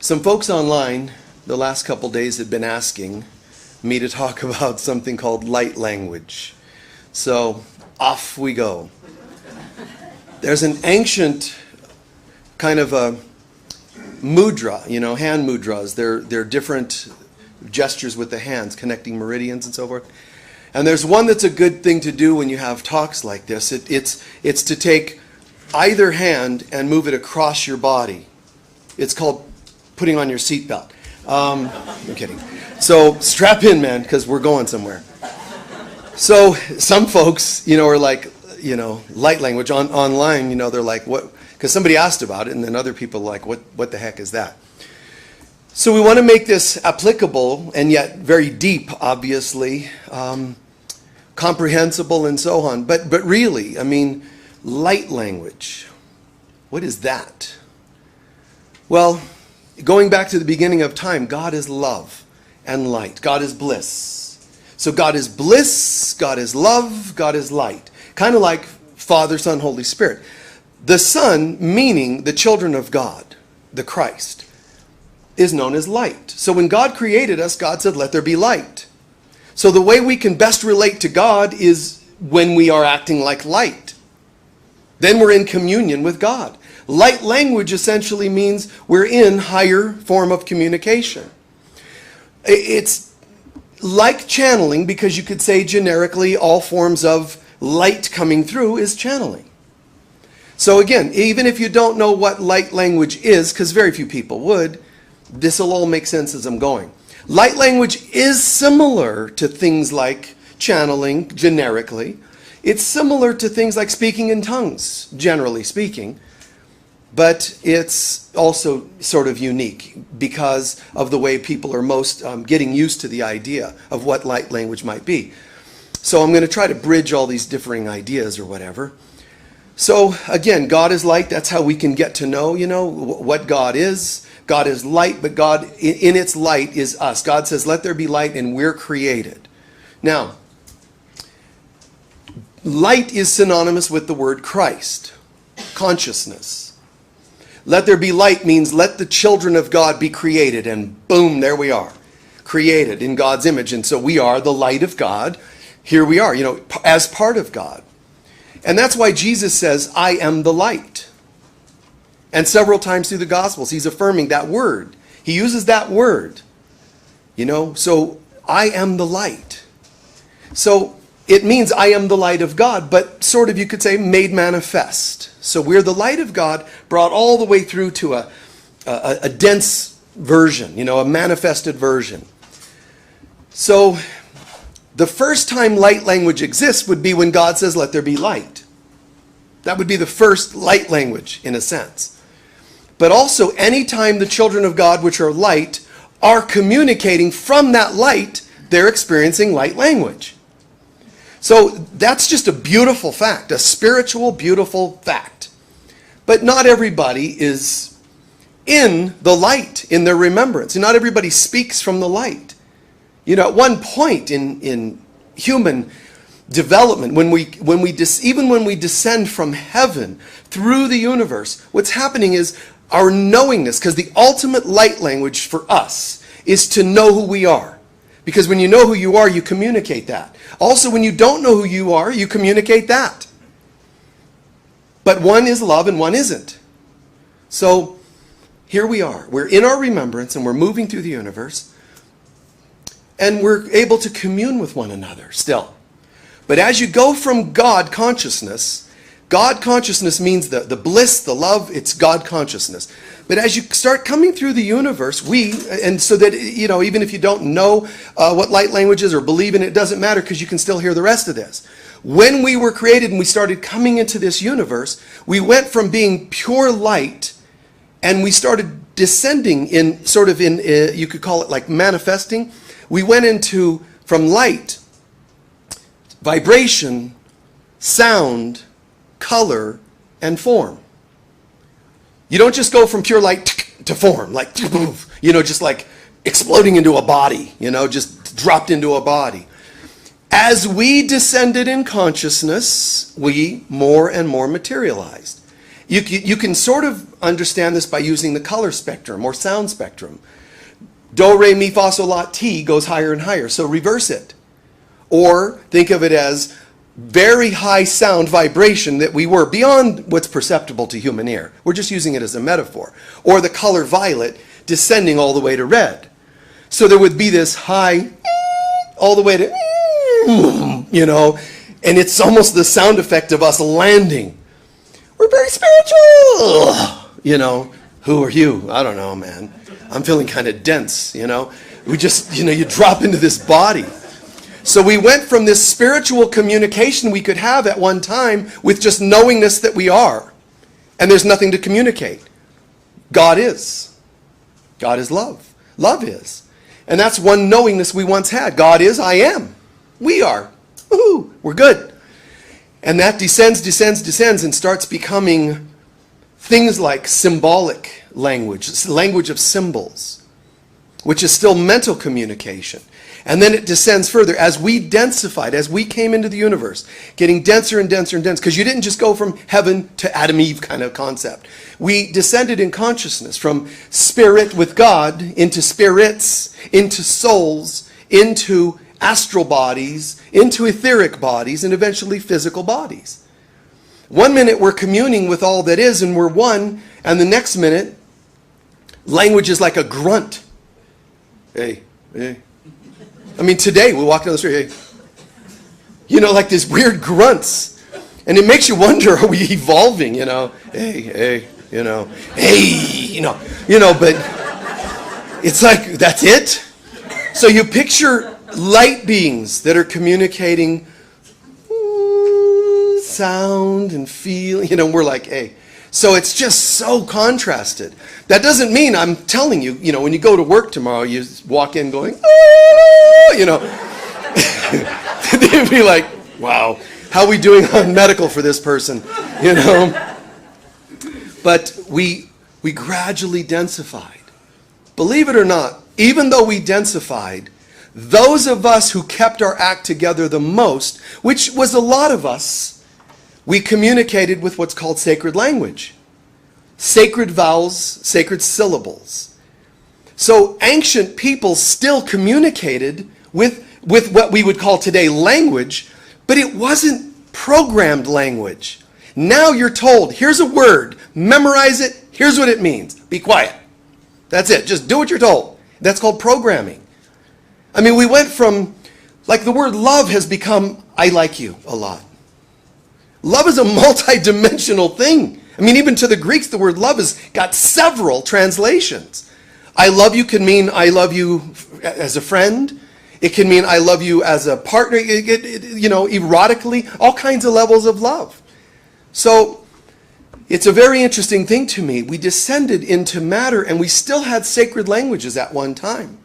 Some folks online the last couple days have been asking me to talk about something called light language. So off we go. There's an ancient kind of a mudra, hand mudras. They're different gestures with the hands, connecting meridians and so forth. And there's one that's a good thing to do when you have talks like this. It's to take either hand and move it across your body. It's called putting on your seatbelt. I'm kidding. So strap in, man, because we're going somewhere. So some folks, are like, light language online, they're like, what? Because somebody asked about it, and then other people are like, what the heck is that? So we want to make this applicable and yet very deep, obviously, comprehensible and so on. But really, light language, what is that? Well, going back to the beginning of time, God is love and light. God is bliss. So God is bliss, God is love, God is light. Kind of like Father, Son, Holy Spirit. The Son, meaning the children of God, the Christ, is known as light. So when God created us, God said, let there be light. So the way we can best relate to God is when we are acting like light. Then we're in communion with God. Light language essentially means we're in higher form of communication. It's like channeling, because you could say generically all forms of light coming through is channeling. So again, even if you don't know what light language is, because very few people would, this will all make sense as I'm going. Light language is similar to things like channeling, generically. It's similar to things like speaking in tongues, generally speaking. But it's also sort of unique because of the way people are most getting used to the idea of what light language might be. So I'm going to try to bridge all these differing ideas or whatever. So again, God is light. That's how we can get to know, what God is. God is light, but God in its light is us. God says, let there be light, and we're created. Now, light is synonymous with the word Christ, consciousness. Let there be light means let the children of God be created, and boom, there we are, created in God's image. And so we are the light of God. Here we are, as part of God. And that's why Jesus says, I am the light. And several times through the Gospels, he's affirming that word. He uses that word, so I am the light. So it means I am the light of God, but sort of you could say made manifest. So we're the light of God brought all the way through to a dense version, a manifested version. So the first time light language exists would be when God says, let there be light. That would be the first light language in a sense. But also anytime the children of God, which are light, are communicating from that light, they're experiencing light language. So that's just a beautiful fact, a spiritual, beautiful fact. But not everybody is in the light, in their remembrance. And not everybody speaks from the light. At one point in human development, when we descend from heaven through the universe, what's happening is our knowingness, because the ultimate light language for us is to know who we are. Because when you know who you are, you communicate that. Also, when you don't know who you are, you communicate that. But one is love and one isn't. So here we are. We're in our remembrance and we're moving through the universe. And we're able to commune with one another still. But as you go from God consciousness means the bliss, the love, it's God consciousness. But as you start coming through the universe, and so that, even if you don't know what light language is or believe in it, it doesn't matter because you can still hear the rest of this. When we were created and we started coming into this universe, we went from being pure light and we started descending you could call it like manifesting. We went from light, vibration, sound, color, and form. You don't just go from pure light to form, just like exploding into a body, just dropped into a body. As we descended in consciousness, we more and more materialized. You can sort of understand this by using the color spectrum or sound spectrum. Do, re, mi, fa, sol, la, ti goes higher and higher, so reverse it. Or think of it as very high sound vibration that we were beyond what's perceptible to human ear. We're just using it as a metaphor. Or the color violet descending all the way to red. So there would be this high all the way to, and it's almost the sound effect of us landing. We're very spiritual. Who are you? I don't know, man. I'm feeling kind of dense, We just, you drop into this body. So we went from this spiritual communication we could have at one time with just knowingness that we are. And there's nothing to communicate. God is. God is love. Love is. And that's one knowingness we once had. God is, I am. We are. Woohoo! We're good. And that descends and starts becoming things like symbolic language, language of symbols, which is still mental communication. And then it descends further as we densified, as we came into the universe, getting denser and denser and denser, because you didn't just go from heaven to Adam Eve kind of concept. We descended in consciousness from spirit with God into spirits, into souls, into astral bodies, into etheric bodies, and eventually physical bodies. One minute we're communing with all that is and we're one, and the next minute language is like a grunt. Hey, hey. I mean, today we walk down the street, hey, like these weird grunts. And it makes you wonder, are we evolving, Hey, hey, hey, but it's like, that's it? So you picture light beings that are communicating sound and feel, we're like, hey. So it's just so contrasted. That doesn't mean, I'm telling you, when you go to work tomorrow, you walk in going, they'd be like, wow, how are we doing on medical for this person, But we gradually densified. Believe it or not, even though we densified, those of us who kept our act together the most, which was a lot of us, we communicated with what's called sacred language. Sacred vowels, sacred syllables. So ancient people still communicated with what we would call today language, but it wasn't programmed language. Now you're told, here's a word, memorize it, here's what it means. Be quiet. That's it. Just do what you're told. That's called programming. I mean, we went from, like the word love has become, I like you a lot. Love is a multi-dimensional thing. I mean, even to the Greeks, the word love has got several translations. I love you can mean I love you as a friend. It can mean I love you as a partner, erotically, all kinds of levels of love. So it's a very interesting thing to me. We descended into matter and we still had sacred languages at one time.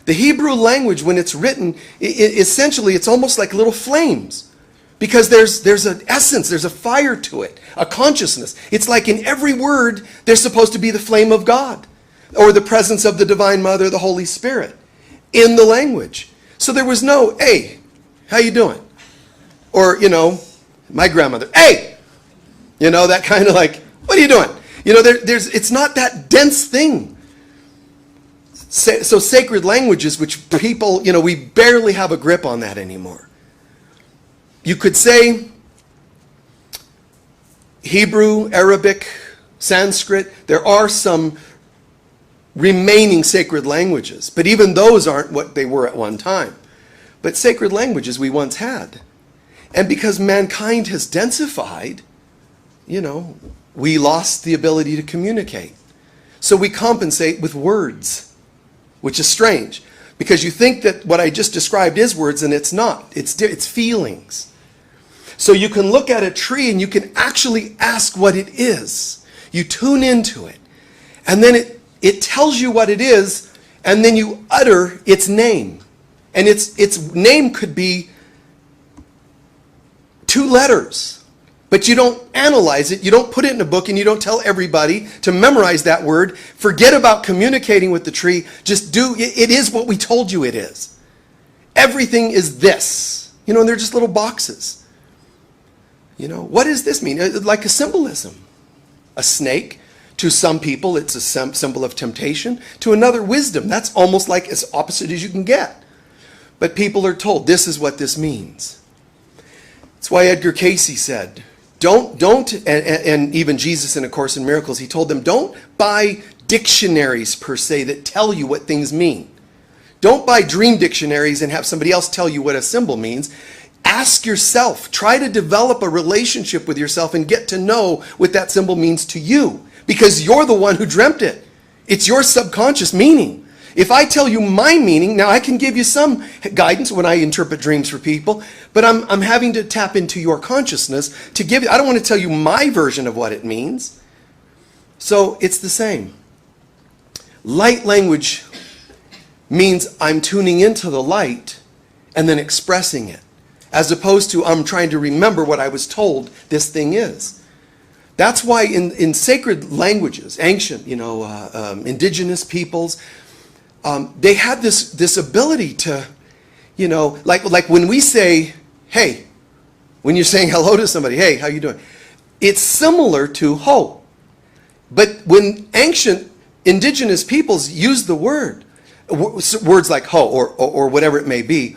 The Hebrew language, when it's written, essentially it's almost like little flames. Because there's an essence, there's a fire to it, a consciousness. It's like in every word, there's supposed to be the flame of God or the presence of the Divine Mother, the Holy Spirit in the language. So there was no, hey, how you doing? Or, my grandmother, hey, that kind of like, what are you doing? It's not that dense thing. So sacred languages, which people, we barely have a grip on that anymore. You could say Hebrew, Arabic, Sanskrit, there are some remaining sacred languages, but even those aren't what they were at one time. But sacred languages we once had. And because mankind has densified, we lost the ability to communicate. So we compensate with words, which is strange. Because you think that what I just described is words, and it's not. It's feelings. So you can look at a tree and you can actually ask what it is. You tune into it. And then it tells you what it is, and then you utter its name. And its name could be 2 letters. But you don't analyze it, you don't put it in a book, and you don't tell everybody to memorize that word. Forget about communicating with the tree. Just do, it is what we told you it is. Everything is this. And they're just little boxes. What does this mean? Like a symbolism. A snake To some people, it's a symbol of temptation. To another, wisdom. That's almost like as opposite as you can get. But people are told this is what this means. That's why Edgar Casey said, and even Jesus in A Course in Miracles, he told them, don't buy dictionaries per se that tell you what things mean. Don't buy dream dictionaries and have somebody else tell you what a symbol means. Ask yourself. Try to develop a relationship with yourself and get to know what that symbol means to you. Because you're the one who dreamt it. It's your subconscious meaning. If I tell you my meaning, now I can give you some guidance when I interpret dreams for people, but I'm having to tap into your consciousness to give you, I don't want to tell you my version of what it means. So it's the same. Light language means I'm tuning into the light and then expressing it, as opposed to I'm trying to remember what I was told this thing is. That's why in sacred languages, ancient, indigenous peoples, they had this ability to, like when we say, hey, when you're saying hello to somebody, hey, how you doing? It's similar to ho. But when ancient indigenous peoples used the words like ho or whatever it may be,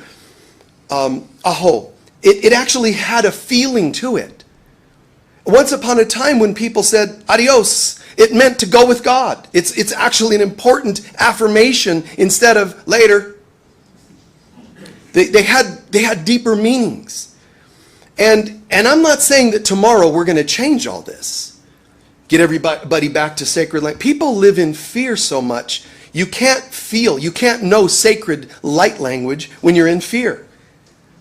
aho, it actually had a feeling to it. Once upon a time when people said adios, it meant to go with God. It's actually an important affirmation instead of later. They had deeper meanings. And I'm not saying that tomorrow we're going to change all this. Get everybody back to sacred language. People live in fear so much. You can't know sacred light language when you're in fear.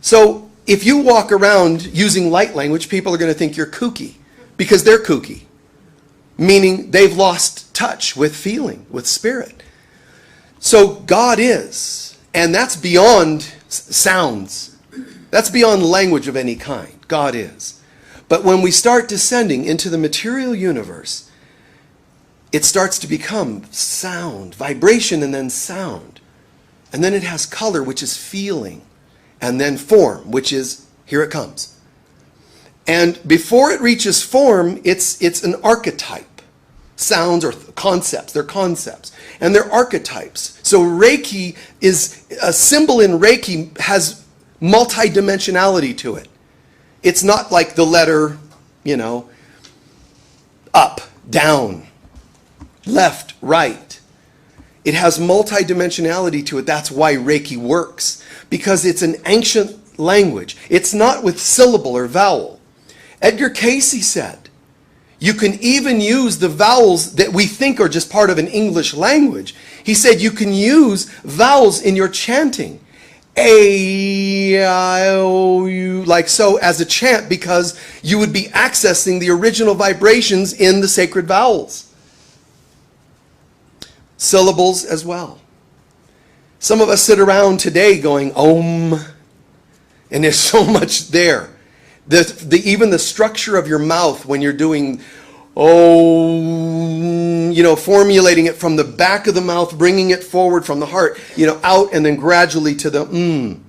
So if you walk around using light language, people are going to think you're kooky because they're kooky, meaning they've lost touch with feeling, with spirit. So God is, and that's beyond sounds. That's beyond language of any kind. God is. But when we start descending into the material universe, it starts to become sound, vibration, and then sound. And then it has color, which is feeling. And then form, which is, here it comes. And before it reaches form, it's an archetype. Sounds or concepts, they're concepts. And they're archetypes. So Reiki is, a symbol in Reiki has multidimensionality to it. It's not like the letter, up, down, left, right. It has multidimensionality to it. That's why Reiki works. Because it's an ancient language. It's not with syllable or vowel. Edgar Casey said, you can even use the vowels that we think are just part of an English language. He said you can use vowels in your chanting. A, I, O, U, like so, as a chant, because you would be accessing the original vibrations in the sacred vowels. Syllables as well. Some of us sit around today going, Om, and there's so much there. Even the structure of your mouth when you're doing Om, formulating it from the back of the mouth, bringing it forward from the heart, out and then gradually to the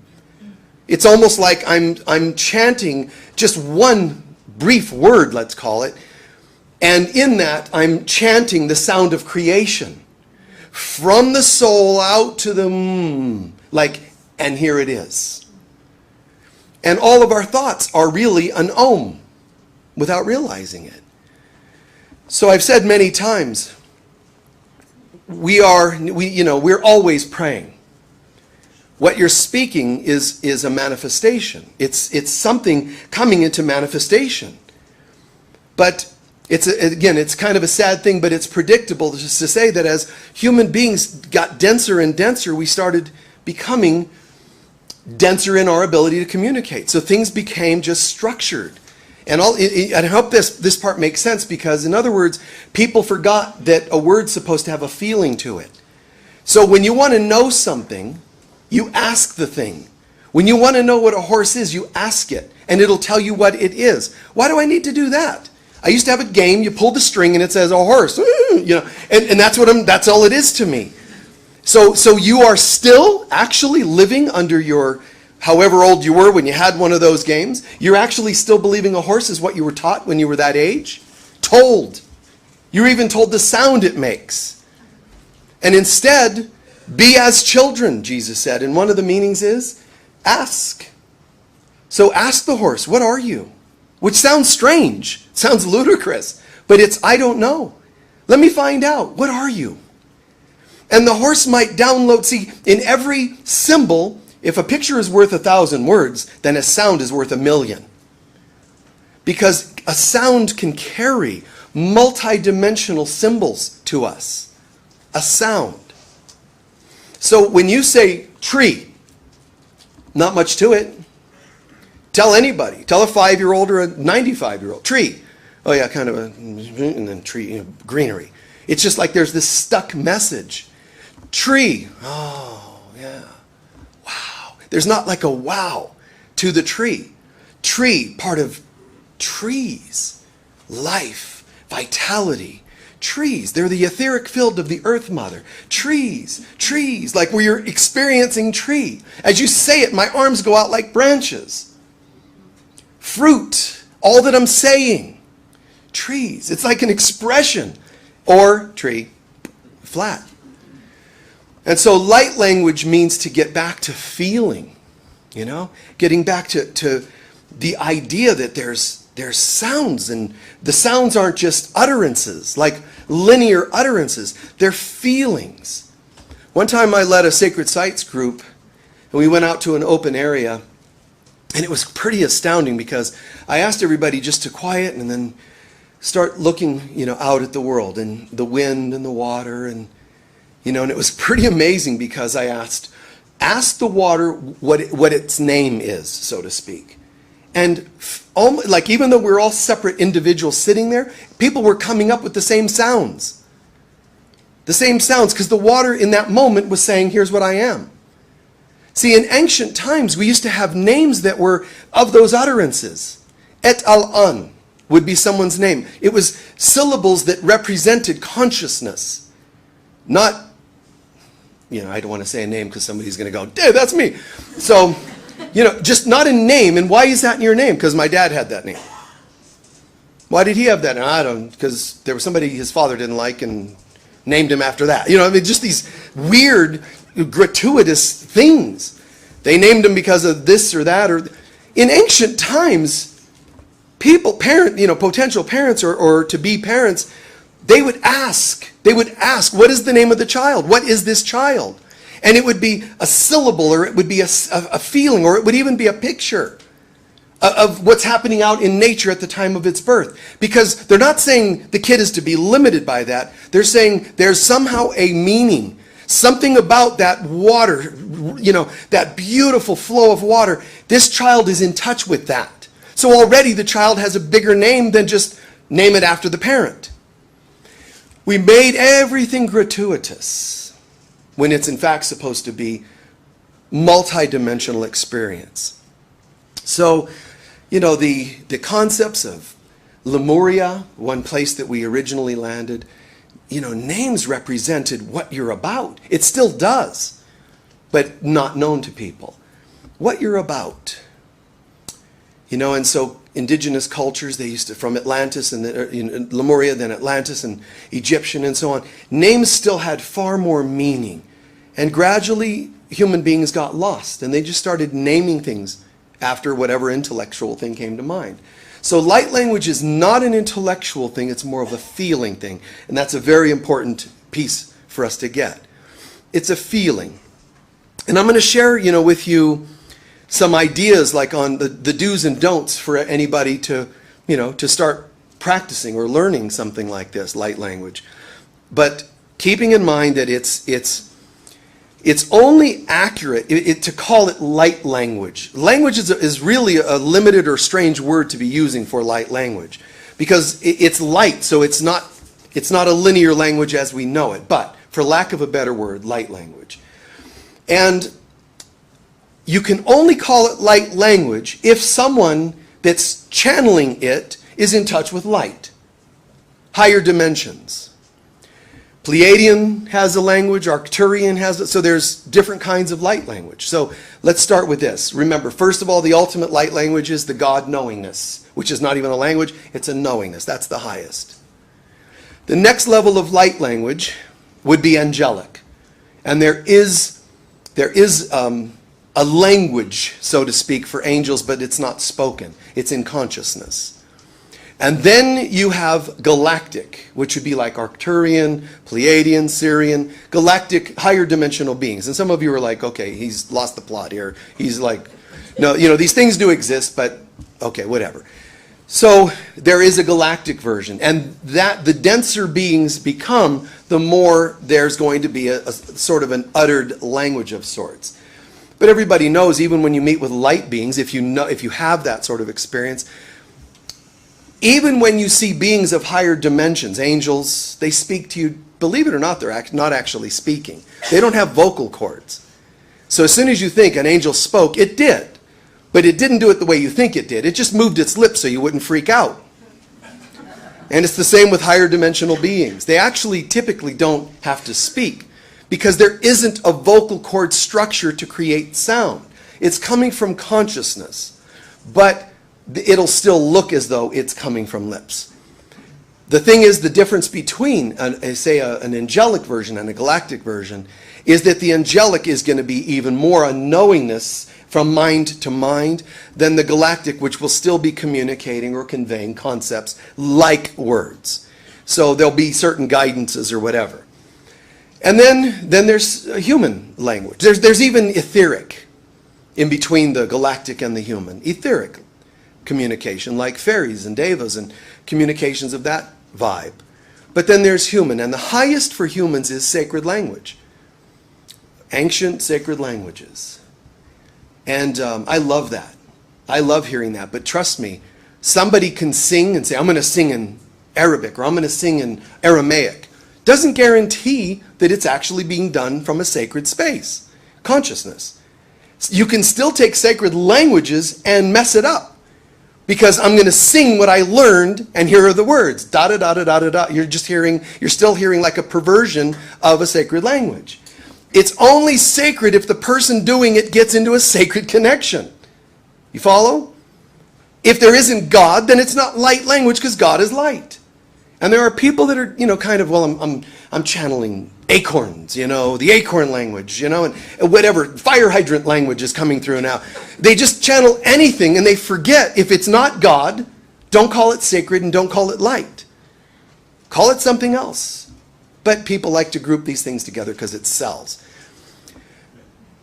It's almost like I'm chanting just one brief word, let's call it, and in that I'm chanting the sound of creation. From the soul out to the and here it is. And all of our thoughts are really an om without realizing it. So I've said many times, we're always praying. What you're speaking is a manifestation. It's something coming into manifestation. But it's kind of a sad thing, but it's predictable just to say that as human beings got denser and denser, we started becoming denser in our ability to communicate. So things became just structured. And I hope this part makes sense, because in other words, people forgot that a word's supposed to have a feeling to it. So when you want to know something, you ask the thing. When you want to know what a horse is, you ask it, and it'll tell you what it is. Why do I need to do that? I used to have a game, you pull the string and it says a horse, and that's all it is to me. So you are still actually living under your, however old you were when you had one of those games, you're actually still believing a horse is what you were taught when you were that age? Told. You're even told the sound it makes. And instead, be as children, Jesus said. And one of the meanings is ask. So ask the horse, what are you? Which sounds strange, sounds ludicrous, but it's, I don't know. Let me find out, what are you? And the horse might download, see, in every symbol, if a picture is worth 1,000 words, then a sound is worth 1,000,000. Because a sound can carry multi-dimensional symbols to us. A sound. So when you say tree, not much to it. Tell anybody. Tell a 5-year-old or a 95-year-old. Tree. Oh yeah, kind of a, and then tree, greenery. It's just like there's this stuck message. Tree. Oh, yeah. Wow. There's not like a wow to the tree. Tree, part of trees. Life, vitality. Trees. They're the etheric field of the earth mother. Trees. Trees. Like where you're experiencing tree. As you say it, my arms go out like branches. Fruit. All that I'm saying. Trees. It's like an expression. Or tree. Flat. And so light language means to get back to feeling. You know? Getting back to the idea that there's sounds, and the sounds aren't just utterances, like linear utterances. They're feelings. One time I led a sacred sites group, and we went out to an open area, and it was pretty astounding because I asked everybody just to quiet and then start looking, out at the world and the wind and the water, and and it was pretty amazing because I ask the water what its name is, so to speak. And like even though we're all separate individuals sitting there, people were coming up with the same sounds. The same sounds, because the water in that moment was saying, here's what I am. See, in ancient times, we used to have names that were of those utterances. Et al-an would be someone's name. It was syllables that represented consciousness. Not, I don't want to say a name because somebody's going to go, dude, that's me. So, just not a name. And why is that in your name? Because my dad had that name. Why did he have that? I don't, because there was somebody his father didn't like and named him after that. Just these weird, gratuitous things. They named him because of this or that. Or in ancient times, potential parents or to-be parents, they would ask, what is the name of the child? What is this child? And it would be a syllable, or it would be a feeling, or it would even be a picture of what's happening out in nature at the time of its birth. Because they're not saying the kid is to be limited by that. They're saying there's somehow a meaning, something about that water, that beautiful flow of water. This child is in touch with that. So already the child has a bigger name than just name it after the parent. We made everything gratuitous when it's in fact supposed to be multi-dimensional experience. So, the concepts of Lemuria, one place that we originally landed, names represented what you're about. It still does, but not known to people. What you're about. And so indigenous cultures, they used to, from Atlantis and Lemuria, then Atlantis and Egyptian and so on, names still had far more meaning. And gradually, human beings got lost, and they just started naming things after whatever intellectual thing came to mind. So light language is not an intellectual thing, it's more of a feeling thing. And that's a very important piece for us to get. It's a feeling. And I'm going to share, with you some ideas like on the do's and don'ts for anybody to start practicing or learning something like this, light language. But keeping in mind that it's only accurate to call it light language. Language is really a limited or strange word to be using for light language because it's light, so it's not a linear language as we know it, but for lack of a better word, light language. And you can only call it light language if someone that's channeling it is in touch with light, higher dimensions. Pleiadian has a language, Arcturian has it, so there's different kinds of light language. So let's start with this. Remember, first of all, the ultimate light language is the God knowingness, which is not even a language, it's a knowingness. That's the highest. The next level of light language would be angelic. And there is a language, so to speak, for angels, but it's not spoken. It's in consciousness. And then you have galactic, which would be like Arcturian, Pleiadian, Syrian, galactic, higher dimensional beings. And some of you are like, okay, he's lost the plot here. He's like, no, these things do exist, but okay, whatever. So there is a galactic version. And that the denser beings become, the more there's going to be a sort of an uttered language of sorts. But everybody knows, even when you meet with light beings, if you have that sort of experience, even when you see beings of higher dimensions, angels, they speak to you. Believe it or not, they're not actually speaking. They don't have vocal cords. So as soon as you think an angel spoke, it did. But it didn't do it the way you think it did. It just moved its lips so you wouldn't freak out. And it's the same with higher dimensional beings. They actually typically don't have to speak because there isn't a vocal cord structure to create sound. It's coming from consciousness. But it'll still look as though it's coming from lips. The thing is, the difference between, say, an angelic version and a galactic version is that the angelic is going to be even more a knowingness from mind to mind than the galactic, which will still be communicating or conveying concepts like words. So there'll be certain guidances or whatever. And then there's a human language. There's even etheric in between the galactic and the human. Etheric communication, like fairies and devas and communications of that vibe. But then there's human, and the highest for humans is sacred language. Ancient sacred languages. And I love that. I love hearing that. But trust me, somebody can sing and say, I'm going to sing in Arabic or I'm going to sing in Aramaic. Doesn't guarantee that it's actually being done from a sacred space, consciousness. You can still take sacred languages and mess it up. Because I'm going to sing what I learned, and here are the words. Da da da da da da da. You're still hearing like a perversion of a sacred language. It's only sacred if the person doing it gets into a sacred connection. You follow? If there isn't God, then it's not light language because God is light. And there are people that are, kind of, well, I'm channeling acorns, the acorn language, and whatever, fire hydrant language is coming through now. They just channel anything and they forget if it's not God, don't call it sacred and don't call it light. Call it something else. But people like to group these things together because it sells.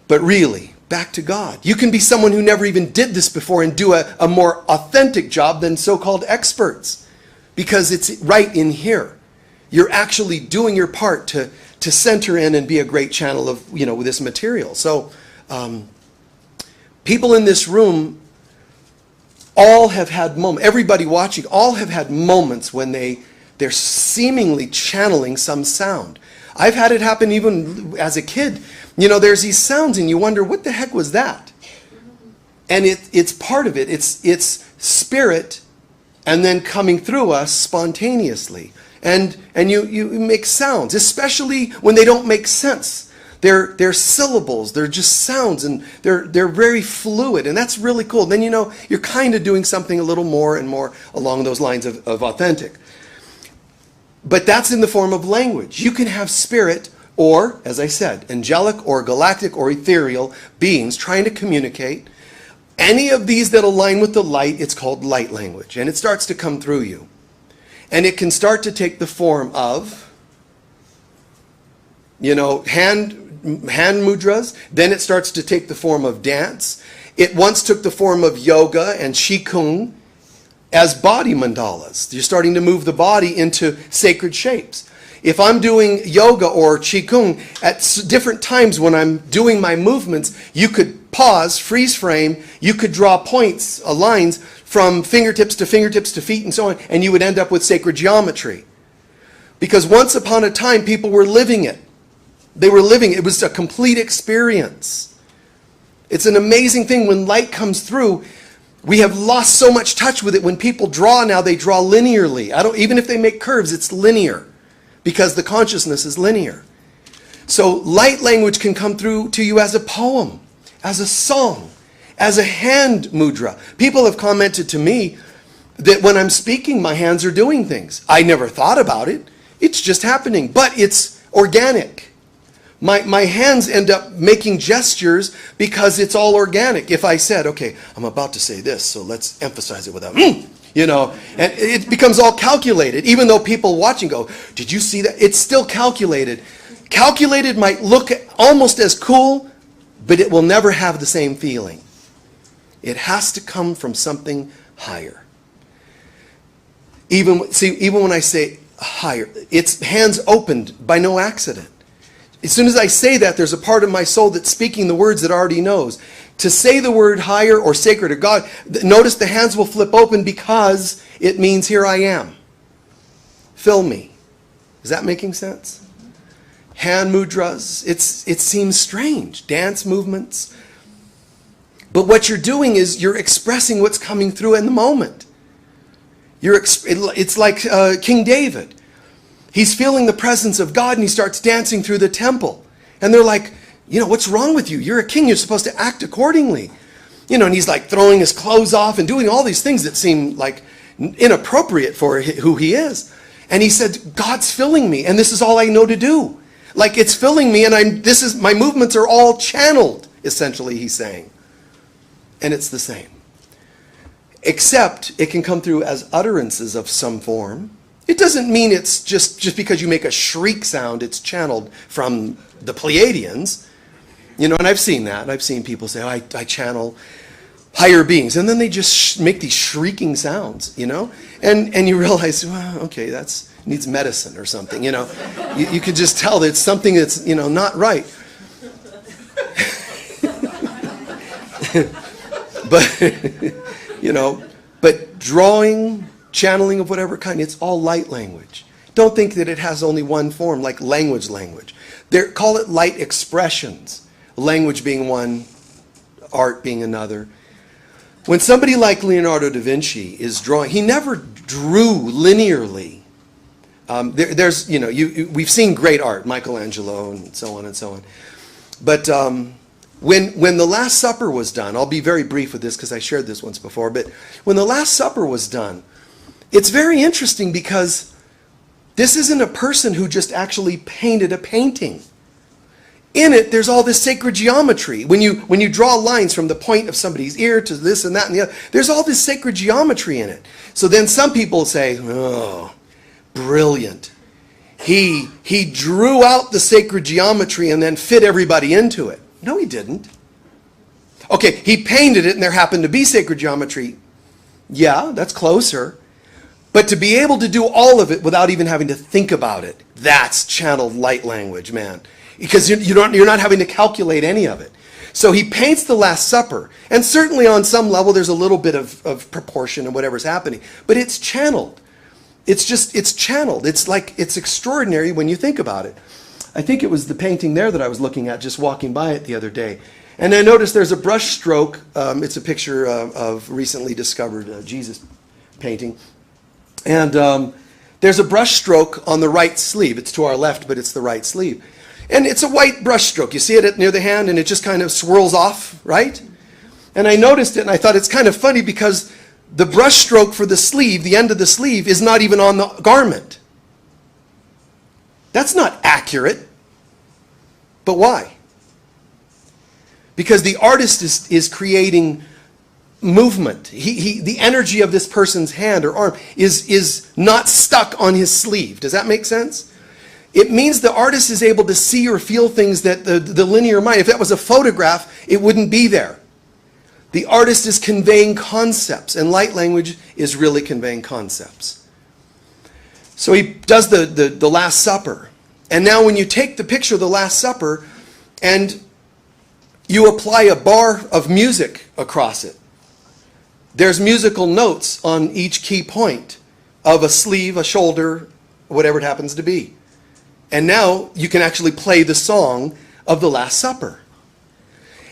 But really, back to God. You can be someone who never even did this before and do a more authentic job than so-called experts because it's right in here. You're actually doing your part to center in and be a great channel of, this material. So people in this room all have had moments, everybody watching, all have had moments when they're seemingly channeling some sound. I've had it happen even as a kid. There's these sounds and you wonder, what the heck was that? And it's part of it. It's spirit and then coming through us spontaneously. And you make sounds, especially when they don't make sense. They're syllables, they're just sounds, and they're very fluid, and that's really cool. Then you're kind of doing something a little more and more along those lines of authentic. But that's in the form of language. You can have spirit or, as I said, angelic or galactic or ethereal beings trying to communicate. Any of these that align with the light, it's called light language, and it starts to come through you. And it can start to take the form of, hand mudras. Then it starts to take the form of dance. It once took the form of yoga and qigong as body mandalas. You're starting to move the body into sacred shapes. If I'm doing yoga or qigong at different times when I'm doing my movements, you could pause, freeze frame, you could draw points, lines from fingertips to feet and so on, and you would end up with sacred geometry. Because once upon a time, people were living it. They were living it. It was a complete experience. It's an amazing thing when light comes through. We have lost so much touch with it. When people draw now, they draw linearly. Even if they make curves, it's linear because the consciousness is linear. So light language can come through to you as a poem, as a song, as a hand mudra. People have commented to me that when I'm speaking, my hands are doing things. I never thought about it. It's just happening, but it's organic. My hands end up making gestures because it's all organic. If I said, okay, I'm about to say this, so let's emphasize it with a, and it becomes all calculated. Even though people watching go, did you see that? It's still calculated. Calculated might look almost as cool, but it will never have the same feeling. It has to come from something higher. Even when I say higher, it's hands opened by no accident. As soon as I say that, there's a part of my soul that's speaking the words that already knows. To say the word higher or sacred or God, notice the hands will flip open because it means here I am. Fill me. Is that making sense? Hand mudras, it seems strange. Dance movements. But what you're doing is you're expressing what's coming through in the moment. It's like King David. He's feeling the presence of God and he starts dancing through the temple. And they're like, what's wrong with you? You're a king. You're supposed to act accordingly. And he's like throwing his clothes off and doing all these things that seem like inappropriate for who he is. And he said, God's filling me and this is all I know to do. Like it's filling me and my movements are all channeled, essentially, he's saying. And it's the same. Except it can come through as utterances of some form. It doesn't mean it's just because you make a shriek sound, it's channeled from the Pleiadians. And I've seen that. I've seen people say, I channel higher beings. And then they just make these shrieking sounds, And you realize, well, okay, that needs medicine or something, You could just tell that it's something that's, not right. But drawing, channeling of whatever kind, it's all light language. Don't think that it has only one form, like language. Call it light expressions. Language being one, art being another. When somebody like Leonardo da Vinci is drawing, he never drew linearly. We've seen great art, Michelangelo and so on and so on. But when the Last Supper was done, I'll be very brief with this because I shared this once before, but when the Last Supper was done, it's very interesting because this isn't a person who just actually painted a painting. In it, there's all this sacred geometry. When you draw lines from the point of somebody's ear to this and that and the other, there's all this sacred geometry in it. So then some people say, oh, brilliant. He drew out the sacred geometry and then fit everybody into it. No, he didn't. Okay, he painted it and there happened to be sacred geometry. Yeah, that's closer. But to be able to do all of it without even having to think about it, that's channeled light language, man. Because you're not having to calculate any of it. So he paints the Last Supper. And certainly on some level there's a little bit of proportion in whatever's happening. But it's channeled. It's channeled. It's extraordinary when you think about it. I think it was the painting there that I was looking at just walking by it the other day. And I noticed there's a brush stroke. It's a picture of recently discovered Jesus painting. And there's a brush stroke on the right sleeve. It's to our left, but it's the right sleeve. And it's a white brush stroke. You see it near the hand and it just kind of swirls off, right? And I noticed it and I thought it's kind of funny because the brush stroke for the sleeve, the end of the sleeve, is not even on the garment. That's not accurate. But why? Because the artist is creating movement. The energy of this person's hand or arm is not stuck on his sleeve. Does that make sense? It means the artist is able to see or feel things that the linear mind, if that was a photograph, it wouldn't be there. The artist is conveying concepts, and light language is really conveying concepts. So he does the Last Supper. And now when you take the picture of the Last Supper and you apply a bar of music across it, there's musical notes on each key point of a sleeve, a shoulder, whatever it happens to be. And now you can actually play the song of the Last Supper.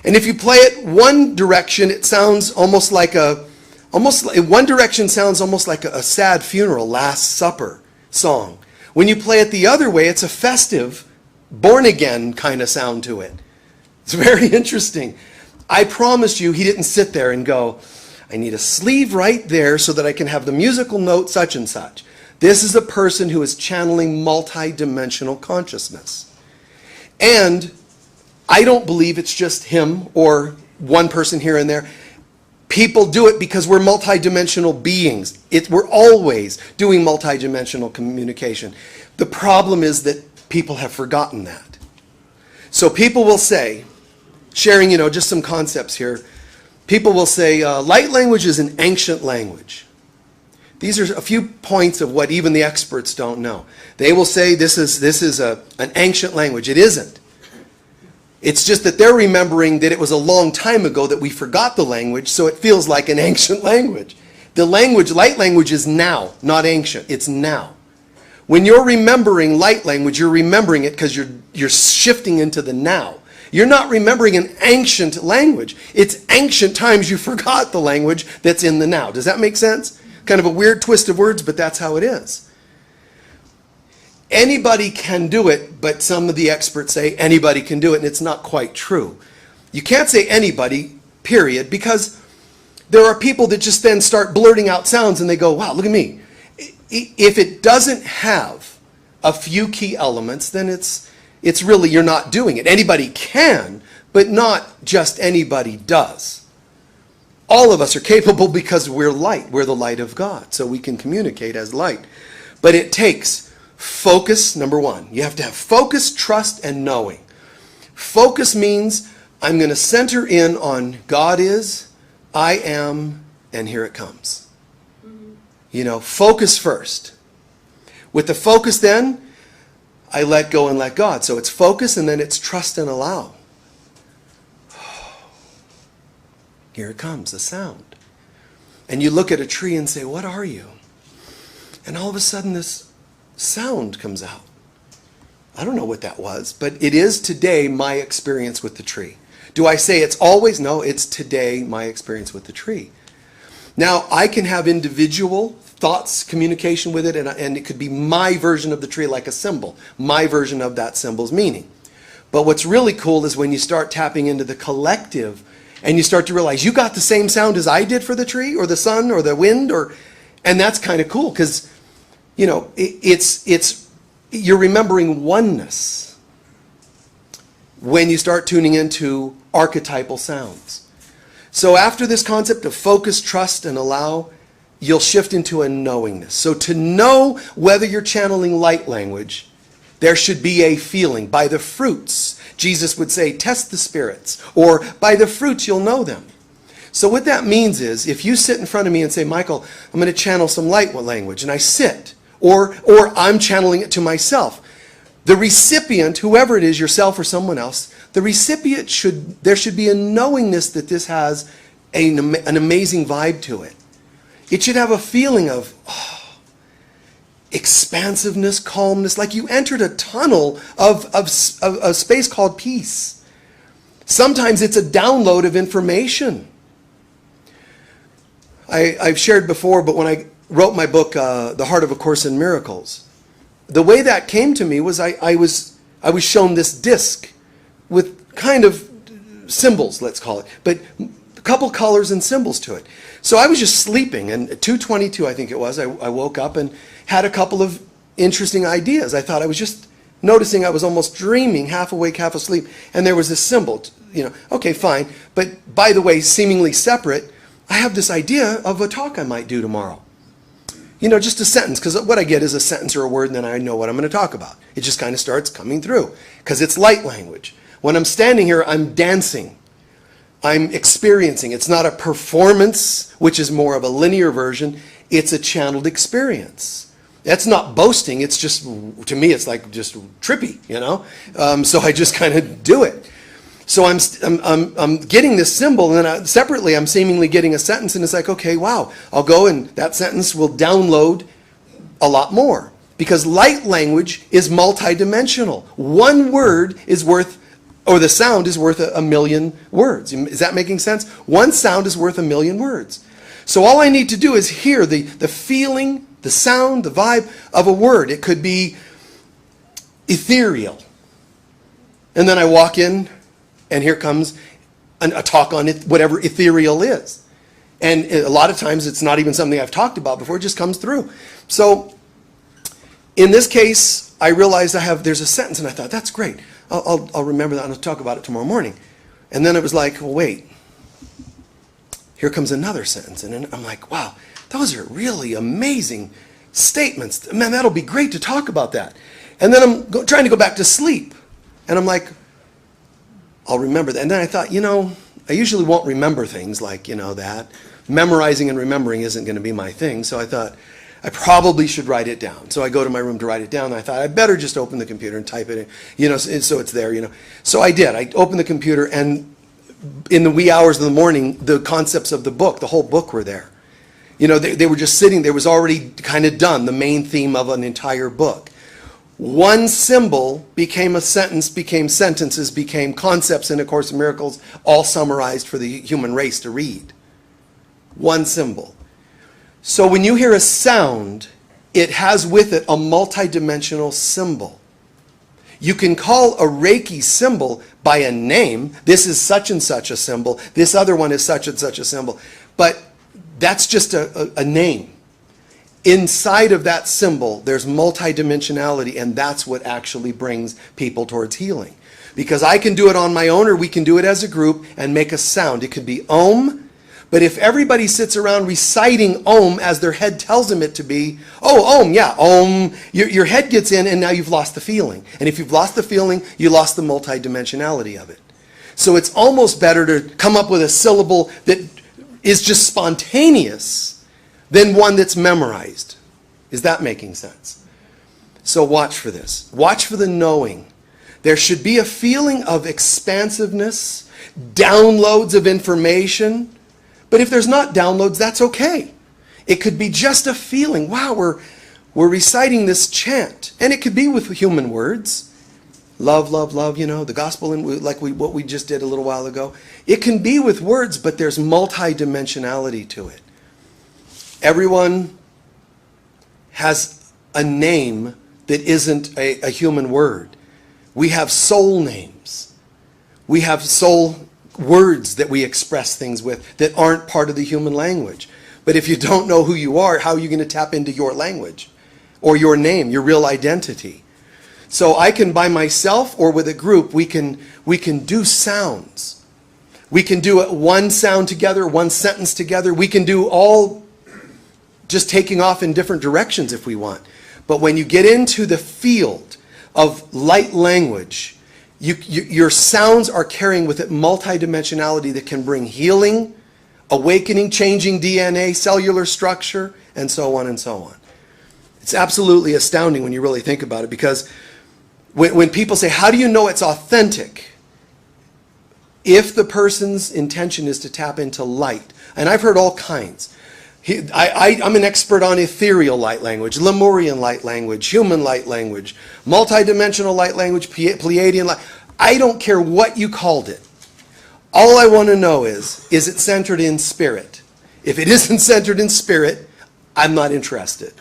And if you play it one direction, it sounds almost like one direction sounds almost like a sad funeral, Last Supper song. When you play it the other way, it's a festive, born-again kind of sound to it. It's very interesting. I promise you, he didn't sit there and go, I need a sleeve right there so that I can have the musical note such and such. This is a person who is channeling multidimensional consciousness. And I don't believe it's just him or one person here and there. People do it because we're multidimensional beings. We're always doing multidimensional communication. The problem is that people have forgotten that. So people will say, sharing, just some concepts here, people will say, light language is an ancient language. These are a few points of what even the experts don't know. They will say this is an ancient language. It isn't. It's just that they're remembering that it was a long time ago that we forgot the language, so it feels like an ancient language. The language, light language, is now, not ancient. It's now. When you're remembering light language, you're remembering it because you're shifting into the now. You're not remembering an ancient language. It's ancient times you forgot the language that's in the now. Does that make sense? Kind of a weird twist of words, but that's how it is. Anybody can do it, but some of the experts say anybody can do it, and it's not quite true. You can't say anybody, period, because there are people that just then start blurting out sounds and they go, wow, look at me. If it doesn't have a few key elements, then it's really, you're not doing it. Anybody can, but not just anybody does. All of us are capable because we're light. We're the light of God, so we can communicate as light. But it takes focus, number one. You have to have focus, trust, and knowing. Focus means I'm going to center in on God is, I am, and here it comes. Focus first. With the focus then, I let go and let God. So it's focus and then it's trust and allow. Here it comes, the sound. And you look at a tree and say, what are you? And all of a sudden this sound comes out. I don't know what that was, but it is today my experience with the tree. Do I say it's always? No, it's today my experience with the tree. Now, I can have individual thoughts, communication with it, and it could be my version of the tree, like a symbol, my version of that symbol's meaning. But what's really cool is when you start tapping into the collective and you start to realize you got the same sound as I did for the tree or the sun or the wind, and that's kind of cool because, you're remembering oneness when you start tuning into archetypal sounds. So after this concept of focus, trust, and allow, you'll shift into a knowingness. So to know whether you're channeling light language, there should be a feeling. By the fruits, Jesus would say, test the spirits, or by the fruits you'll know them. So what that means is, if you sit in front of me and say, Michael, I'm going to channel some light language, and I sit, or I'm channeling it to myself, the recipient, whoever it is, yourself or someone else, the recipient there should be a knowingness that this has an amazing vibe to it. It should have a feeling of expansiveness, calmness, like you entered a tunnel of a space called peace. Sometimes it's a download of information. I've shared before, but when I wrote my book, The Heart of A Course in Miracles, the way that came to me was I was shown this disc with kind of symbols, let's call it, but a couple colors and symbols to it. So I was just sleeping, and at 2:22, I think it was, I woke up and had a couple of interesting ideas. I thought I was just noticing I was almost dreaming, half awake, half asleep, and there was this symbol, okay, fine. But by the way, seemingly separate, I have this idea of a talk I might do tomorrow. Just a sentence, because what I get is a sentence or a word, and then I know what I'm going to talk about. It just kind of starts coming through, because it's light language. When I'm standing here, I'm dancing. I'm experiencing. It's not a performance, which is more of a linear version. It's a channeled experience. That's not boasting. It's just, to me, it's like just trippy, So I just kind of do it. So I'm getting this symbol, and then separately I'm seemingly getting a sentence, and it's like, okay, wow, I'll go, and that sentence will download a lot more. Because light language is multidimensional. One word is worth, or the sound is worth a million words. Is that making sense? One sound is worth a million words. So all I need to do is hear the feeling, the sound, the vibe of a word. It could be ethereal. And then I walk in, and here comes a talk on whatever ethereal is. And a lot of times it's not even something I've talked about before. It just comes through. So In this case, I realized there's a sentence, and I thought, that's great. I'll remember that and I'll talk about it tomorrow morning. And then it was like, well, wait. Here comes another sentence. And then I'm like, wow, those are really amazing statements. Man, that'll be great to talk about that. And then I'm trying to go back to sleep. And I'm like, I'll remember that. And then I thought, I usually won't remember things like, that. Memorizing and remembering isn't going to be my thing. So I thought, I probably should write it down. So I go to my room to write it down. And I thought, I better just open the computer and type it in, so it's there, So I did. I opened the computer, and in the wee hours of the morning, the concepts of the book, the whole book were there. They were just sitting there. It was already kind of done, the main theme of an entire book. One symbol became a sentence, became sentences, became concepts in A Course in Miracles, all summarized for the human race to read. One symbol. So when you hear a sound, it has with it a multidimensional symbol. You can call a Reiki symbol by a name. This is such and such a symbol. This other one is such and such a symbol. But that's just a name. Inside of that symbol, there's multidimensionality, and that's what actually brings people towards healing. Because I can do it on my own, or we can do it as a group and make a sound. It could be Om. But if everybody sits around reciting Om as their head tells them it to be, oh, Om, yeah, Om, your head gets in, and now you've lost the feeling. And if you've lost the feeling, you lost the multidimensionality of it. So it's almost better to come up with a syllable that is just spontaneous than one that's memorized. Is that making sense? So watch for this. Watch for the knowing. There should be a feeling of expansiveness, downloads of information. But if there's not downloads, that's okay. It could be just a feeling. Wow, we're reciting this chant. And it could be with human words. Love, love, love, the gospel, what we just did a little while ago. It can be with words, but there's multidimensionality to it. Everyone has a name that isn't a human word. We have soul names. We have soul words that we express things with that aren't part of the human language. But if you don't know who you are, how are you going to tap into your language or your name, your real identity? So I can, by myself or with a group, we can do sounds. We can do one sound together, one sentence together. We can do all just taking off in different directions if we want. But when you get into the field of light language, your sounds are carrying with it multidimensionality that can bring healing, awakening, changing DNA, cellular structure, and so on and so on. It's absolutely astounding when you really think about it, because when people say, how do you know it's authentic? If the person's intention is to tap into light, and I've heard all kinds. I'm an expert on ethereal light language, Lemurian light language, human light language, multidimensional light language, Pleiadian light. I don't care what you called it. All I want to know is it centered in spirit? If it isn't centered in spirit, I'm not interested.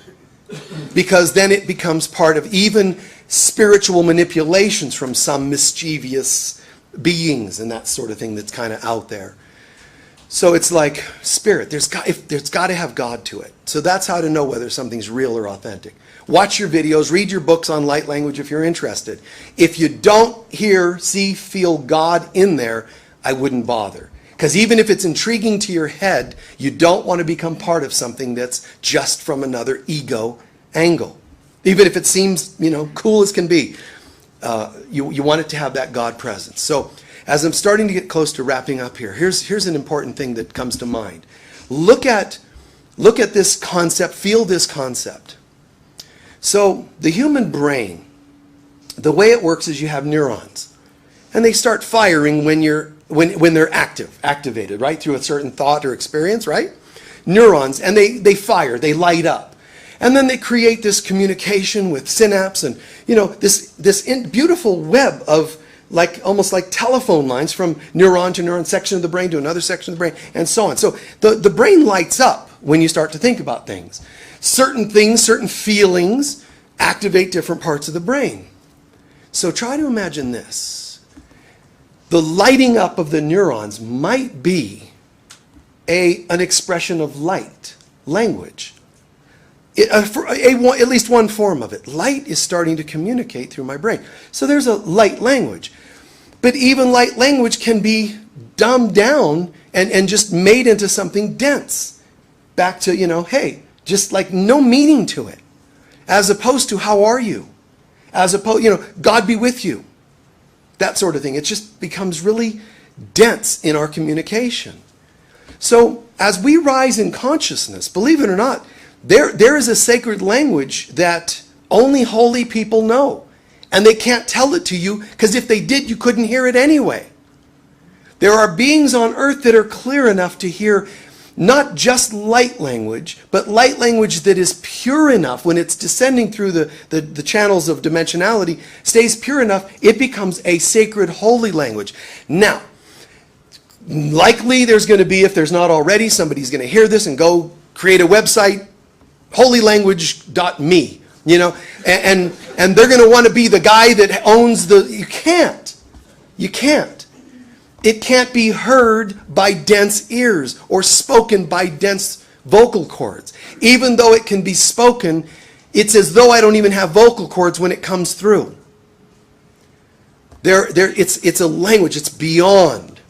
Because then it becomes part of even spiritual manipulations from some mischievous beings and that sort of thing that's kind of out there. So it's like spirit. There's got to have God to it. So that's how to know whether something's real or authentic. Watch your videos, read your books on light language if you're interested. If you don't hear, see, feel God in there, I wouldn't bother. Because even if it's intriguing to your head, you don't want to become part of something that's just from another ego angle. Even if it seems, cool as can be, you want it to have that God presence. So as I'm starting to get close to wrapping up here, here's an important thing that comes to mind. Look at this concept, feel this concept. So the human brain, the way it works is you have neurons, and they start firing when they're activated, right, through a certain thought or experience, right? Neurons, and they fire, they light up, and then they create this communication with synapse, and this beautiful web of almost like telephone lines from neuron to neuron, section of the brain to another section of the brain, and so on. So the brain lights up when you start to think about things. Certain things, certain feelings activate different parts of the brain. So try to imagine this. The lighting up of the neurons might be an expression of light, language. At least one form of it. Light is starting to communicate through my brain. So there's a light language. But even light language can be dumbed down and just made into something dense. Back to, hey, just like no meaning to it. As opposed to, how are you? As opposed, God be with you. That sort of thing. It just becomes really dense in our communication. So as we rise in consciousness, believe it or not, there is a sacred language that only holy people know. And they can't tell it to you, because if they did, you couldn't hear it anyway. There are beings on earth that are clear enough to hear not just light language, but light language that is pure enough when it's descending through the channels of dimensionality, stays pure enough, it becomes a sacred holy language. Now, likely there's going to be, if there's not already, somebody's going to hear this and go create a website, holylanguage.me, and they're going to want to be the guy that owns you can't. It can't be heard by dense ears or spoken by dense vocal cords. Even though it can be spoken, it's as though I don't even have vocal cords when it comes through. It's a language, it's beyond.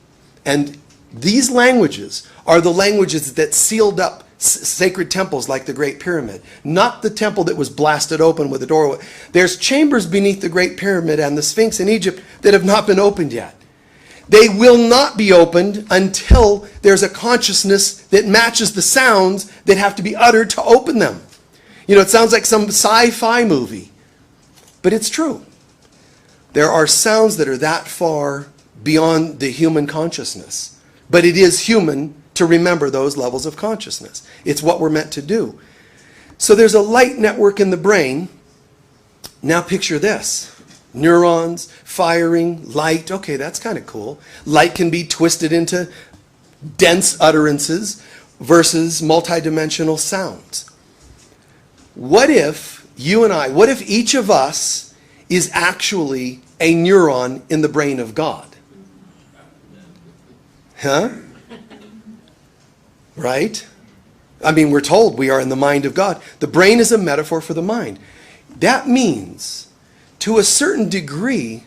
And these languages are the languages that sealed up sacred temples like the Great Pyramid. Not the temple that was blasted open with a door. There's chambers beneath the Great Pyramid and the Sphinx in Egypt that have not been opened yet. They will not be opened until there's a consciousness that matches the sounds that have to be uttered to open them. It sounds like some sci-fi movie, but it's true. There are sounds that are that far beyond the human consciousness, but it is human to remember those levels of consciousness. It's what we're meant to do. So there's a light network in the brain. Now picture this. Neurons, firing, light. Okay, that's kind of cool. Light can be twisted into dense utterances versus multidimensional sounds. What if what if each of us is actually a neuron in the brain of God? Huh? Right? I mean, we're told we are in the mind of God. The brain is a metaphor for the mind. That means, to a certain degree,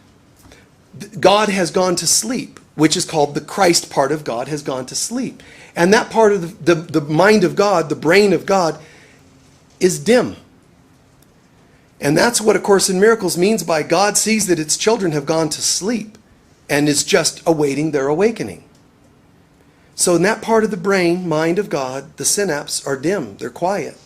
God has gone to sleep, which is called the Christ part of God has gone to sleep. And that part of the mind of God, the brain of God, is dim. And that's what A Course in Miracles means by God sees that its children have gone to sleep and is just awaiting their awakening. So in that part of the brain, mind of God, the synapses are dim, they're quiet.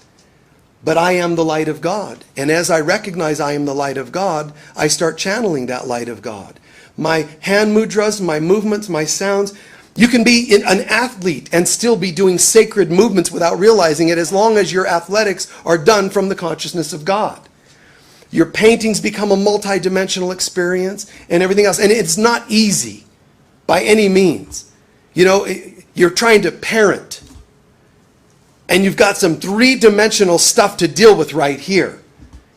But I am the light of God. And as I recognize I am the light of God, I start channeling that light of God. My hand mudras, my movements, my sounds. You can be an athlete and still be doing sacred movements without realizing it, as long as your athletics are done from the consciousness of God. Your paintings become a multidimensional experience and everything else. And it's not easy by any means. You're trying to parent. And you've got some three-dimensional stuff to deal with right here.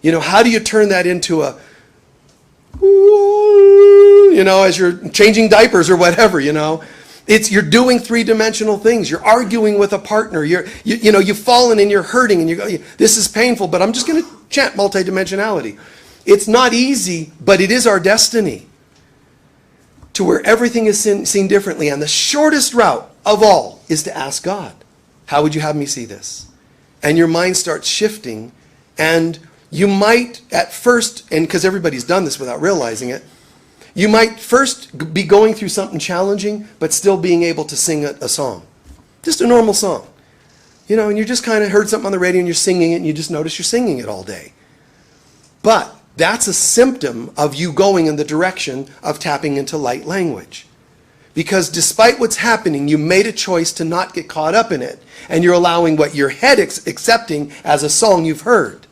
How do you turn that into as you're changing diapers or whatever, you're doing three-dimensional things. You're arguing with a partner. You've fallen and you're hurting and you go, this is painful, but I'm just going to chant multidimensionality. It's not easy, but it is our destiny to where everything is seen differently. And the shortest route of all is to ask God, how would you have me see this? And your mind starts shifting, and you might at first, and because everybody's done this without realizing it, you might first be going through something challenging, but still being able to sing a song. Just a normal song. And you just kind of heard something on the radio and you're singing it, and you just notice you're singing it all day. But that's a symptom of you going in the direction of tapping into light language. Because despite what's happening, you made a choice to not get caught up in it. And you're allowing what your head is accepting as a song you've heard.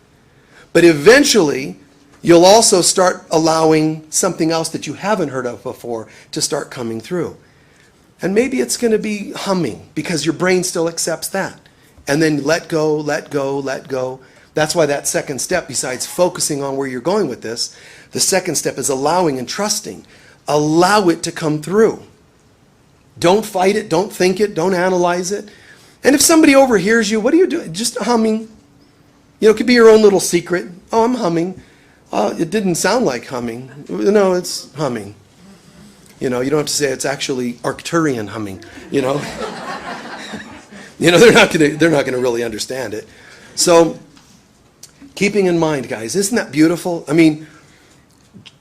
But eventually, you'll also start allowing something else that you haven't heard of before to start coming through. And maybe it's going to be humming because your brain still accepts that. And then let go, let go, let go. That's why that second step, besides focusing on where you're going with this, the second step is allowing and trusting. Allow it to come through. Don't fight it, don't think it, don't analyze it. And if somebody overhears you, what are you doing? Just humming. it could be your own little secret. Oh, I'm humming. It didn't sound like humming. No, it's humming. You don't have to say it's actually Arcturian humming. They're not going to really understand it. So, keeping in mind, guys, isn't that beautiful? I mean,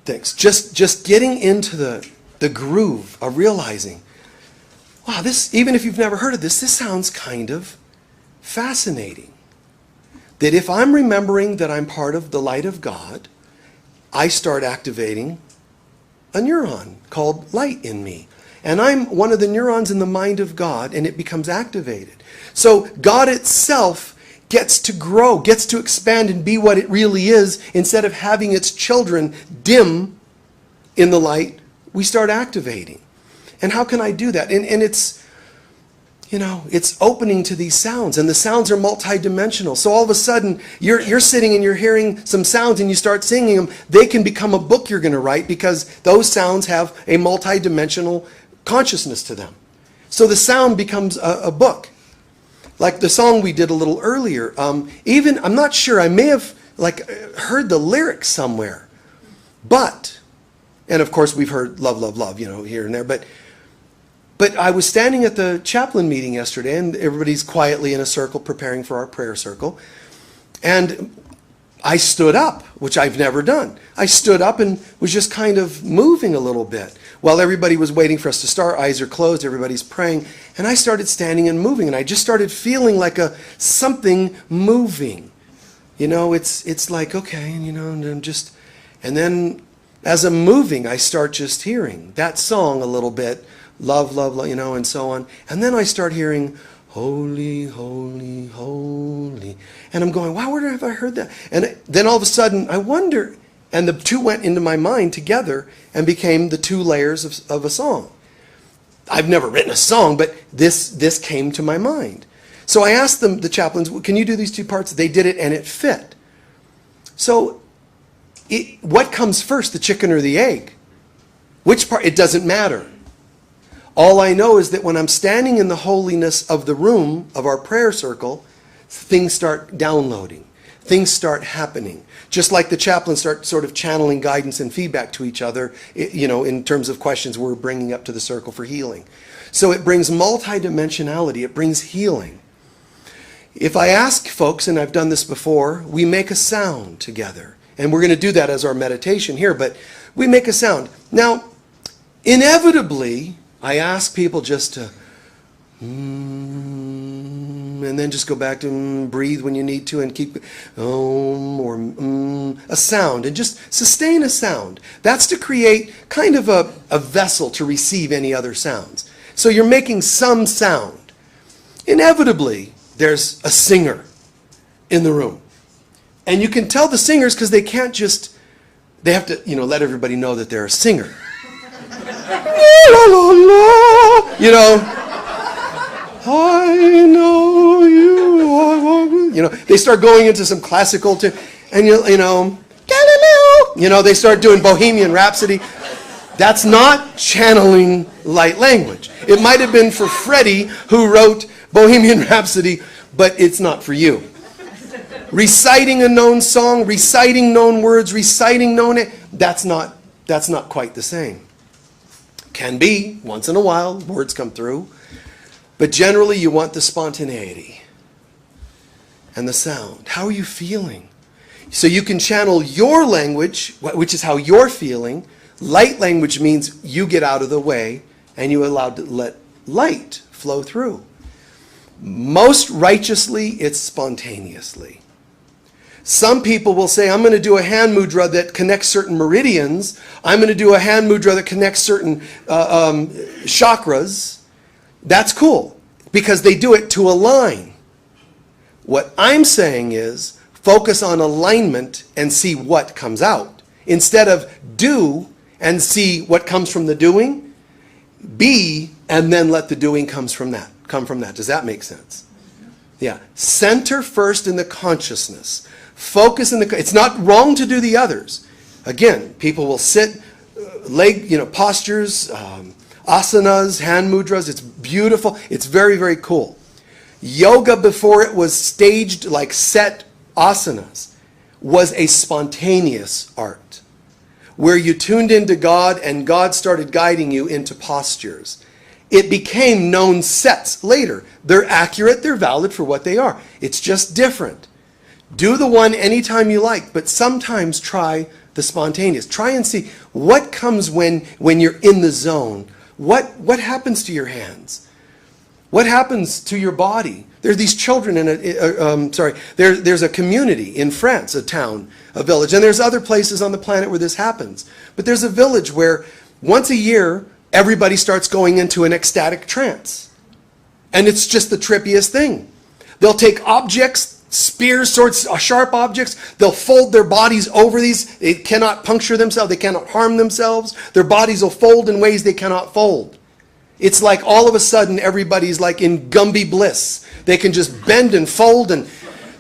thanks. Just getting into the groove of realizing, wow, this, even if you've never heard of this sounds kind of fascinating. That if I'm remembering that I'm part of the light of God, I start activating a neuron called light in me. And I'm one of the neurons in the mind of God, and it becomes activated. So God itself gets to grow, gets to expand and be what it really is. Instead of having its children dim in the light, we start activating. And how can I do that? And it's, it's opening to these sounds, and the sounds are multidimensional. So all of a sudden, you're sitting and you're hearing some sounds and you start singing them. They can become a book you're going to write because those sounds have a multidimensional consciousness to them. So the sound becomes a book. Like the song we did a little earlier. Even, I'm not sure, I may have heard the lyrics somewhere. But, and of course we've heard love, love, love, here and there. But I was standing at the chaplain meeting yesterday, and everybody's quietly in a circle preparing for our prayer circle. And I stood up, which I've never done. I stood up and was just kind of moving a little bit. While everybody was waiting for us to start, eyes are closed, everybody's praying. And I started standing and moving, and I just started feeling like something moving. It's like, okay, and I'm just, and then as I'm moving, I start just hearing that song a little bit. Love, love, love, and so on. And then I start hearing, holy, holy, holy. And I'm going, wow, where have I heard that? And then all of a sudden, I wonder, and the two went into my mind together and became the two layers of a song. I've never written a song, but this came to my mind. So I asked them, the chaplains, can you do these two parts? They did it, and it fit. So what comes first, the chicken or the egg? Which part? It doesn't matter. All I know is that when I'm standing in the holiness of the room, of our prayer circle, things start downloading. Things start happening. Just like the chaplains start sort of channeling guidance and feedback to each other, in terms of questions we're bringing up to the circle for healing. So it brings multidimensionality. It brings healing. If I ask folks, and I've done this before, we make a sound together. And we're going to do that as our meditation here, but we make a sound. Now, inevitably, I ask people just to, and then just go back to breathe when you need to and keep, or a sound, and just sustain a sound. That's to create kind of a vessel to receive any other sounds. So you're making some sound. Inevitably, there's a singer in the room. And you can tell the singers because they can't just, they have to, let everybody know that they're a singer. I know you are. They start going into some classical tune, and Galileo. They start doing Bohemian Rhapsody. That's not channeling light language. It might have been for Freddie, who wrote Bohemian Rhapsody, but it's not for you. Reciting a known song, reciting known words, reciting known, that's not quite the same. Can be, once in a while, words come through. But generally, you want the spontaneity and the sound. How are you feeling? So you can channel your language, which is how you're feeling. Light language means you get out of the way and you allow to let light flow through. Most righteously, it's spontaneously. Some people will say, I'm going to do a hand mudra that connects certain meridians. I'm going to do a hand mudra that connects certain chakras. That's cool, because they do it to align. What I'm saying is, focus on alignment and see what comes out. Instead of do and see what comes from the doing, be and then let the doing come from that. Does that make sense? Yeah. Center first in the consciousness. Focus in it's not wrong to do the others. Again, people will sit, leg, postures, asanas, hand mudras. It's beautiful. It's very, very cool. Yoga, before it was staged, like set asanas, was a spontaneous art where you tuned into God and God started guiding you into postures. It became known sets later. They're accurate, they're valid for what they are. It's just different. Do the one anytime you like, but sometimes try the spontaneous. Try and see what comes when you're in the zone. What happens to your hands? What happens to your body? There are these children in there's a community in France, a town, a village, and there's other places on the planet where this happens. But there's a village where once a year, everybody starts going into an ecstatic trance. And it's just the trippiest thing. They'll take objects, spears, swords, sharp objects. They'll fold their bodies over these. They cannot puncture themselves. They cannot harm themselves. Their bodies will fold in ways they cannot fold. It's like all of a sudden everybody's like in Gumby bliss. They can just bend and fold and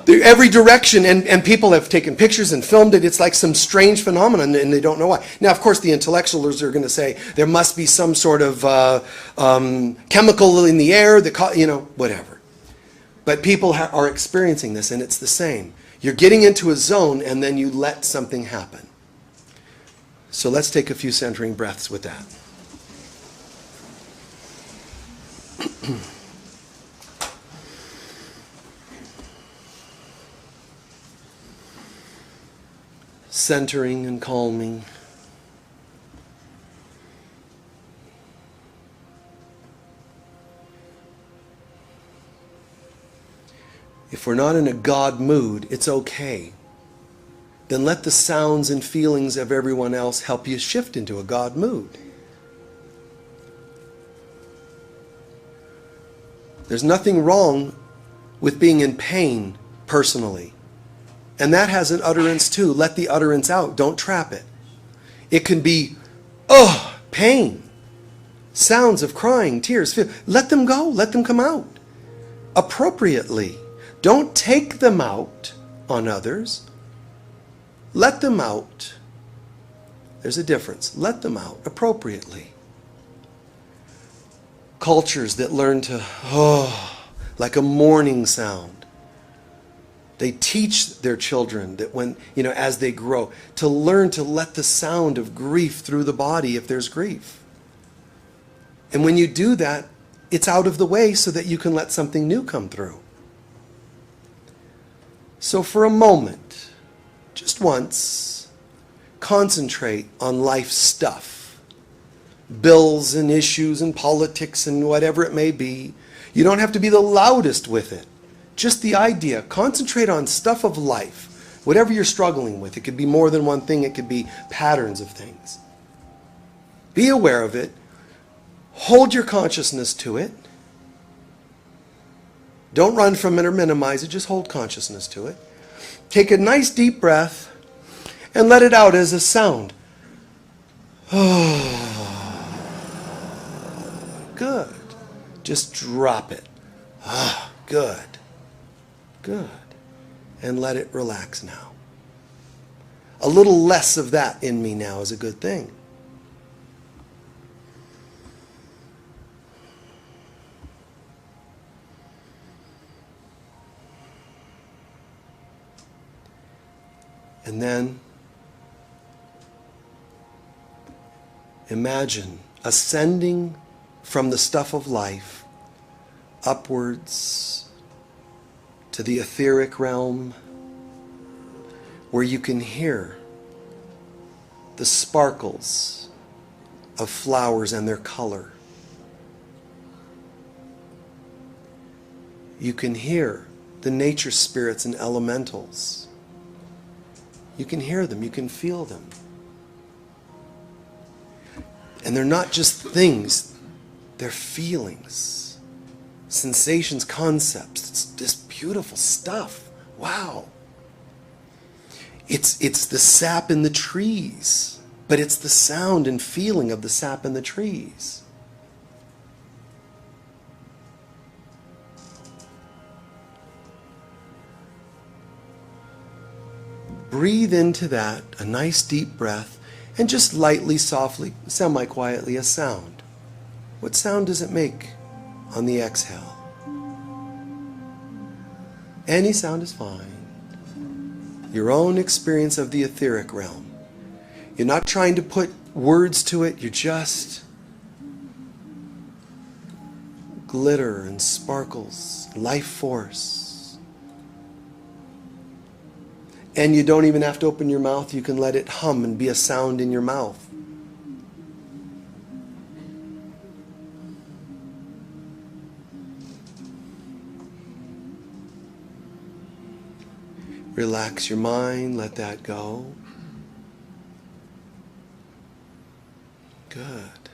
every direction, and people have taken pictures and filmed it. It's like some strange phenomenon, and they don't know why. Now, of course, the intellectuals are going to say there must be some sort of chemical in the air, whatever. But people are experiencing this, and it's the same. You're getting into a zone, and then you let something happen. So let's take a few centering breaths with that. Centering and calming. If we're not in a God mood, it's okay. Then let the sounds and feelings of everyone else help you shift into a God mood. There's nothing wrong with being in pain personally. And that has an utterance too. Let the utterance out. Don't trap it. It can be, pain. Sounds of crying, tears. Let them go. Let them come out. Appropriately. Don't take them out on others. Let them out. There's a difference. Let them out appropriately. Cultures that learn to, like a mourning sound. They teach their children that when, as they grow, to learn to let the sound of grief through the body if there's grief. And when you do that, it's out of the way so that you can let something new come through. So for a moment, just once, concentrate on life stuff. Bills and issues and politics and whatever it may be. You don't have to be the loudest with it. Just the idea. Concentrate on stuff of life. Whatever you're struggling with. It could be more than one thing. It could be patterns of things. Be aware of it. Hold your consciousness to it. Don't run from it or minimize it. Just hold consciousness to it. Take a nice deep breath and let it out as a sound. Good. Just drop it. Good. Good. And let it relax now. A little less of that in me now is a good thing. And then imagine ascending from the stuff of life upwards to the etheric realm where you can hear the sparkles of flowers and their color. You can hear the nature spirits and elementals. You can hear them, you can feel them. And they're not just things, they're feelings, sensations, concepts. It's this beautiful stuff. Wow. It's the sap in the trees, but it's the sound and feeling of the sap in the trees. Breathe into that, a nice deep breath, and just lightly, softly, semi-quietly, a sound. What sound does it make on the exhale? Any sound is fine. Your own experience of the etheric realm. You're not trying to put words to it. You're just glitter and sparkles, life force. And you don't even have to open your mouth. You can let it hum and be a sound in your mouth. Relax your mind, let that go. Good.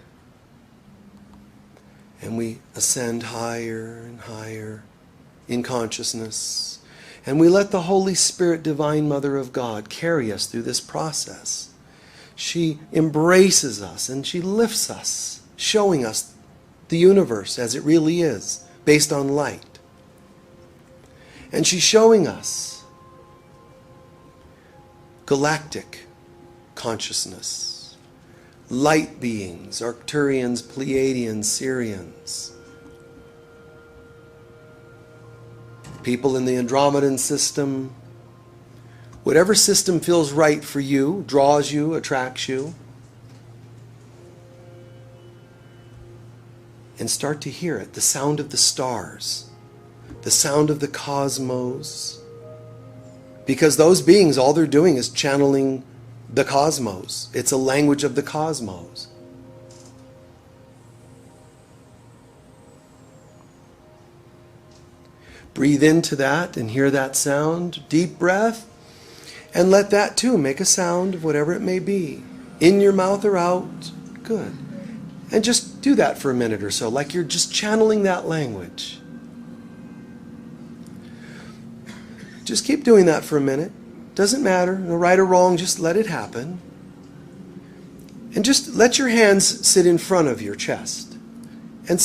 And we ascend higher and higher in consciousness. And we let the Holy Spirit, Divine Mother of God, carry us through this process. She embraces us and she lifts us, showing us the universe as it really is, based on light. And she's showing us galactic consciousness, light beings, Arcturians, Pleiadians, Sirians, people in the Andromedan system, whatever system feels right for you, draws you, attracts you, and start to hear it, the sound of the stars, the sound of the cosmos. Because those beings, all they're doing is channeling the cosmos. It's a language of the cosmos. Breathe into that and hear that sound. Deep breath. And let that too make a sound of whatever it may be. In your mouth or out. Good. And just do that for a minute or so, like you're just channeling that language. Just keep doing that for a minute. Doesn't matter, no right or wrong, just let it happen. And just let your hands sit in front of your chest. And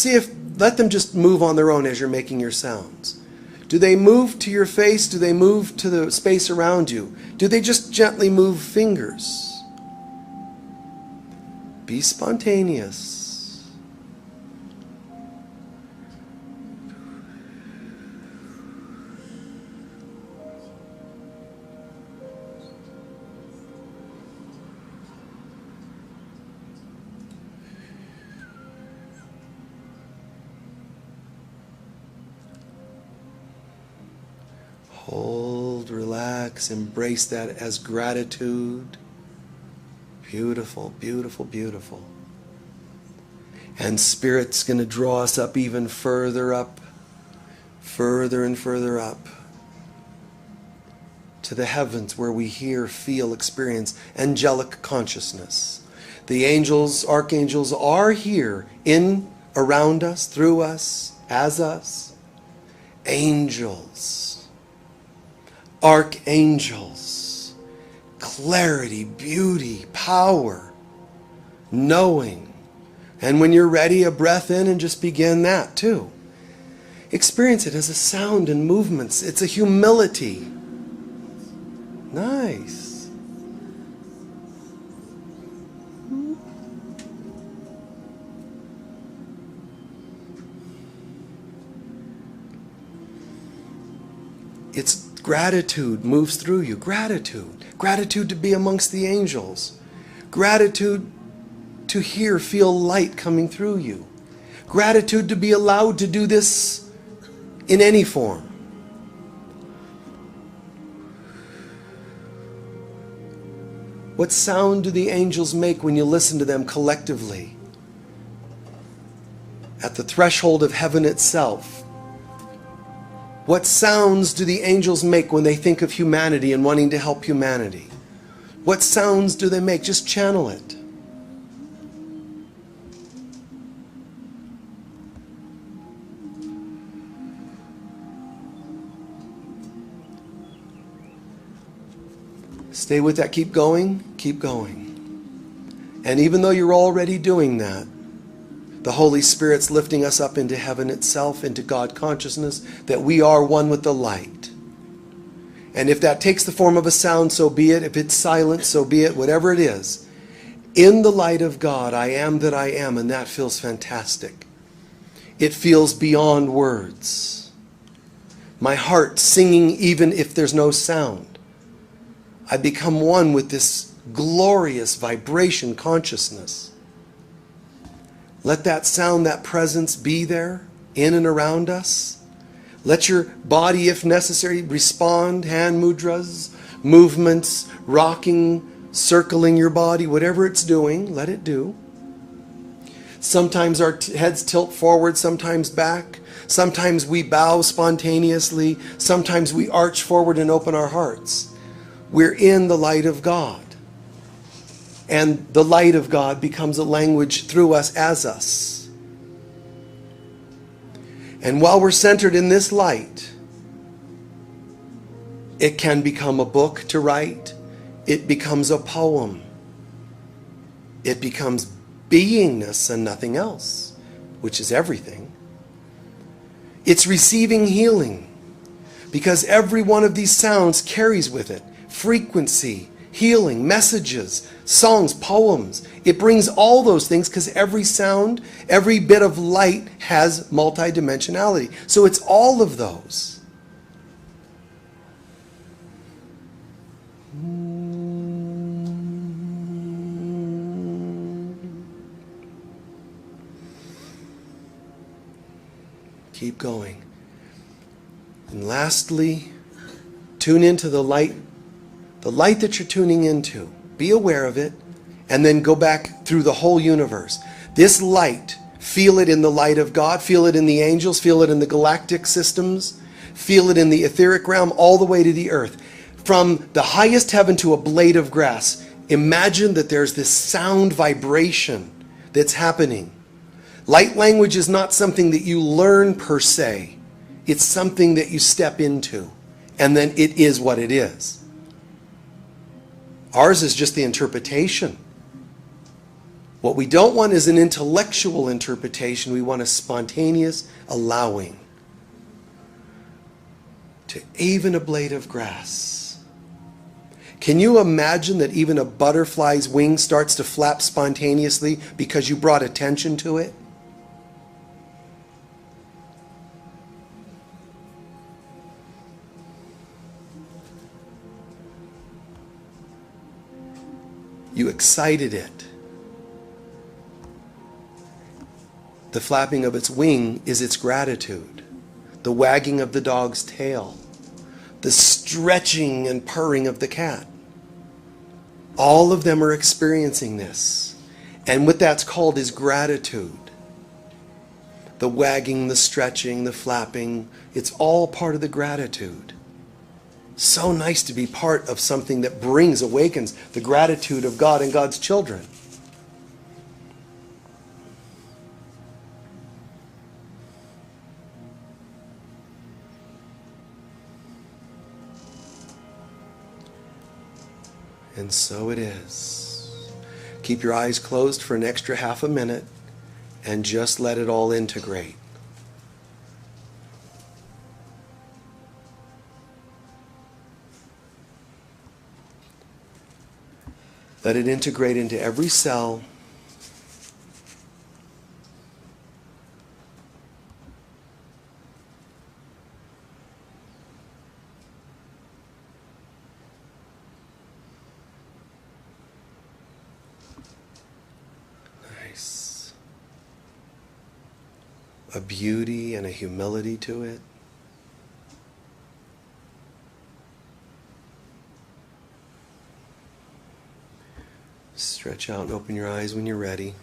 let them just move on their own as you're making your sounds. Do they move to your face? Do they move to the space around you? Do they just gently move fingers? Be spontaneous. Hold, relax, embrace that as gratitude. Beautiful, beautiful, beautiful. And Spirit's going to draw us up even further up, further and further up, to the heavens where we hear, feel, experience angelic consciousness. The angels, archangels are here, in, around us, through us, as us. Angels. Archangels, clarity, beauty, power, knowing. And when you're ready, a breath in and just begin that too. Experience it as a sound and movements. It's a humility. Nice. It's gratitude moves through you. Gratitude. Gratitude to be amongst the angels. Gratitude to hear, feel light coming through you. Gratitude to be allowed to do this in any form. What sound do the angels make when you listen to them collectively? At the threshold of heaven itself. What sounds do the angels make when they think of humanity and wanting to help humanity? What sounds do they make? Just channel it. Stay with that. Keep going. Keep going. And even though you're already doing that, the Holy Spirit's lifting us up into heaven itself, into God consciousness, that we are one with the light. And if that takes the form of a sound, so be it. If it's silent, so be it. Whatever it is. In the light of God, I am that I am, and that feels fantastic. It feels beyond words. My heart singing even if there's no sound. I become one with this glorious vibration consciousness. Let that sound, that presence be there in and around us. Let your body, if necessary, respond. Hand mudras, movements, rocking, circling your body, whatever it's doing, let it do. Sometimes our heads tilt forward, sometimes back. Sometimes we bow spontaneously. Sometimes we arch forward and open our hearts. We're in the light of God. And the light of God becomes a language through us as us. And while we're centered in this light, it can become a book to write. It becomes a poem. It becomes beingness and nothing else, which is everything. It's receiving healing, because every one of these sounds carries with it frequency, healing, messages, songs, poems. It brings all those things because every sound, every bit of light has multidimensionality. So it's all of those. Keep going. And lastly, tune into the light that you're tuning into. Be aware of it, and then go back through the whole universe. This light, feel it in the light of God, feel it in the angels, feel it in the galactic systems, feel it in the etheric realm, all the way to the earth. From the highest heaven to a blade of grass, imagine that there's this sound vibration that's happening. Light language is not something that you learn per se. It's something that you step into, and then it is what it is. Ours is just the interpretation. What we don't want is an intellectual interpretation. We want a spontaneous allowing. To even a blade of grass. Can you imagine that even a butterfly's wing starts to flap spontaneously because you brought attention to it? You excited it. The flapping of its wing is its gratitude. The wagging of the dog's tail. The stretching and purring of the cat. All of them are experiencing this. And what that's called is gratitude. The wagging, the stretching, the flapping, it's all part of the gratitude. So nice to be part of something that awakens the gratitude of God and God's children. And so it is. Keep your eyes closed for an extra half a minute and just let it all integrate. Let it integrate into every cell. Nice. A beauty and a humility to it. Stretch out and open your eyes when you're ready.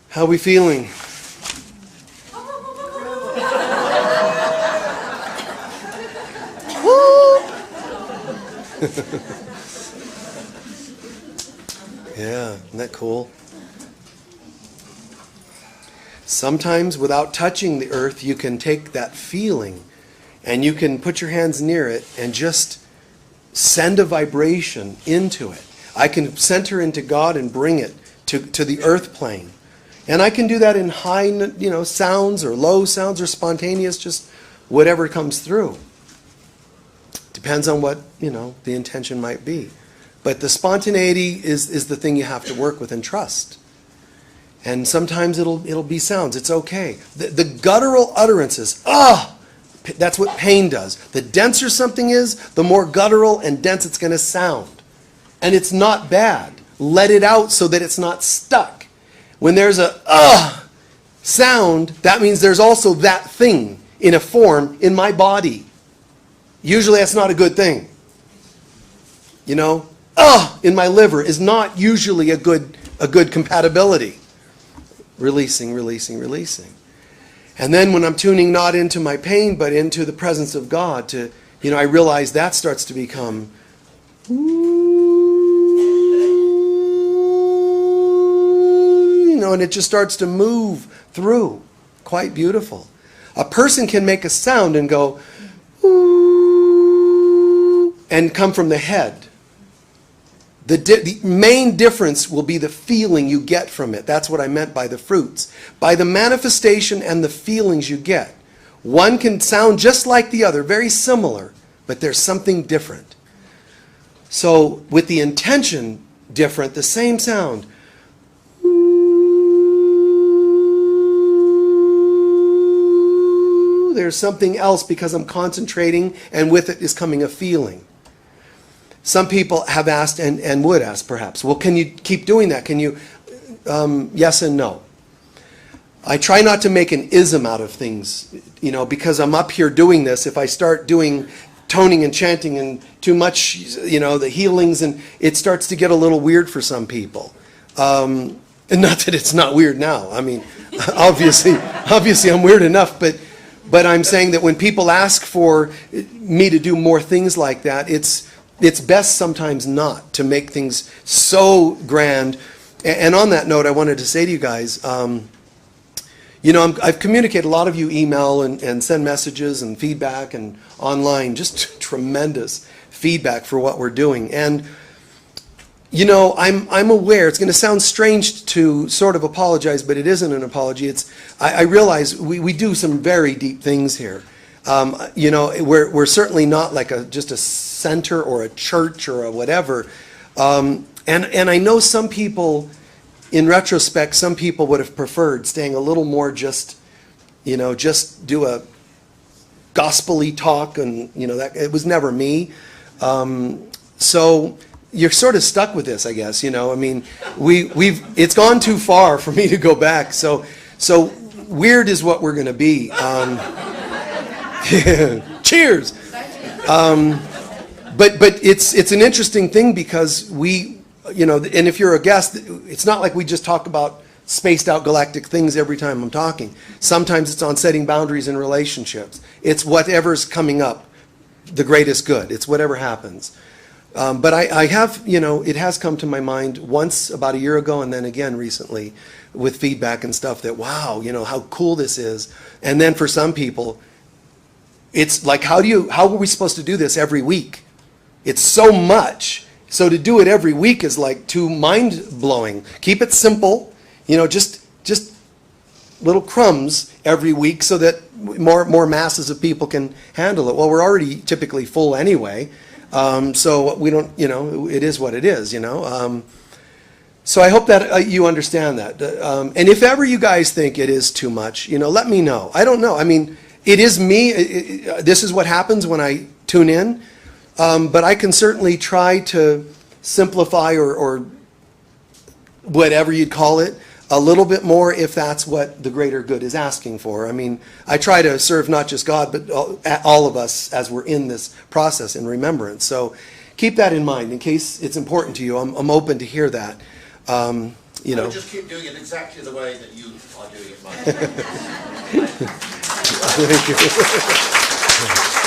How are we feeling? Yeah, isn't that cool? Sometimes without touching the earth, you can take that feeling and you can put your hands near it and just send a vibration into it. I can center into God and bring it to the earth plane. And I can do that in high, sounds or low sounds or spontaneous, just whatever comes through. Depends on what, the intention might be. But the spontaneity is the thing you have to work with and trust. And sometimes it'll be sounds. It's okay. The guttural utterances, that's what pain does. The denser something is, the more guttural and dense it's going to sound. And it's not bad. Let it out so that it's not stuck. When there's a sound, that means there's also that thing in a form in my body. Usually that's not a good thing. You know, in my liver is not usually a good compatibility. Releasing, releasing, releasing. And then when I'm tuning not into my pain, but into the presence of God, I realize that starts to become, and it just starts to move through. Quite beautiful. A person can make a sound and go, and come from the head. The main difference will be the feeling you get from it. That's what I meant by the fruits. By the manifestation and the feelings you get. One can sound just like the other, very similar, but there's something different. So with the intention different, the same sound. There's something else because I'm concentrating, and with it is coming a feeling. Some people have asked and would ask perhaps, well, can you keep doing that? Can you? Yes and no. I try not to make an ism out of things, because I'm up here doing this. If I start doing toning and chanting and too much, the healings, and it starts to get a little weird for some people. And not that it's not weird now. I mean, obviously I'm weird enough, but I'm saying that when people ask for me to do more things like that, it's best sometimes not to make things so grand. And on that note, I wanted to say to you guys, I've communicated, a lot of you email and send messages and feedback and online, just tremendous feedback for what we're doing. And, I'm aware, it's going to sound strange to sort of apologize, but it isn't an apology. I realize we do some very deep things here. We're certainly not like just a center or a church or a whatever. And I know some people, in retrospect, some people would have preferred staying a little more just do a gospel-y talk, and that it was never me. So you're sort of stuck with this, I guess. I mean, it's gone too far for me to go back. So weird is what we're going to be. Cheers. But it's an interesting thing because and if you're a guest, it's not like we just talk about spaced out galactic things every time I'm talking. Sometimes it's on setting boundaries in relationships. It's whatever's coming up, the greatest good. It's whatever happens. But I have, it has come to my mind once about a year ago, and then again recently with feedback and stuff that, wow, how cool this is. And then for some people, it's like, how are we supposed to do this every week? It's so much. So to do it every week is like too mind-blowing. Keep it simple, just little crumbs every week so that more masses of people can handle it. Well, we're already typically full anyway. So we don't, it is what it is, So I hope that you understand that. And if ever you guys think it is too much, let me know. I don't know. I mean, it is me. This is what happens when I tune in. But I can certainly try to simplify or whatever you'd call it a little bit more if that's what the greater good is asking for. I mean, I try to serve not just God, but all of us as we're in this process in remembrance. So keep that in mind in case it's important to you. I'm open to hear that. I would just keep doing it exactly the way that you are doing it, Mike. Thank you.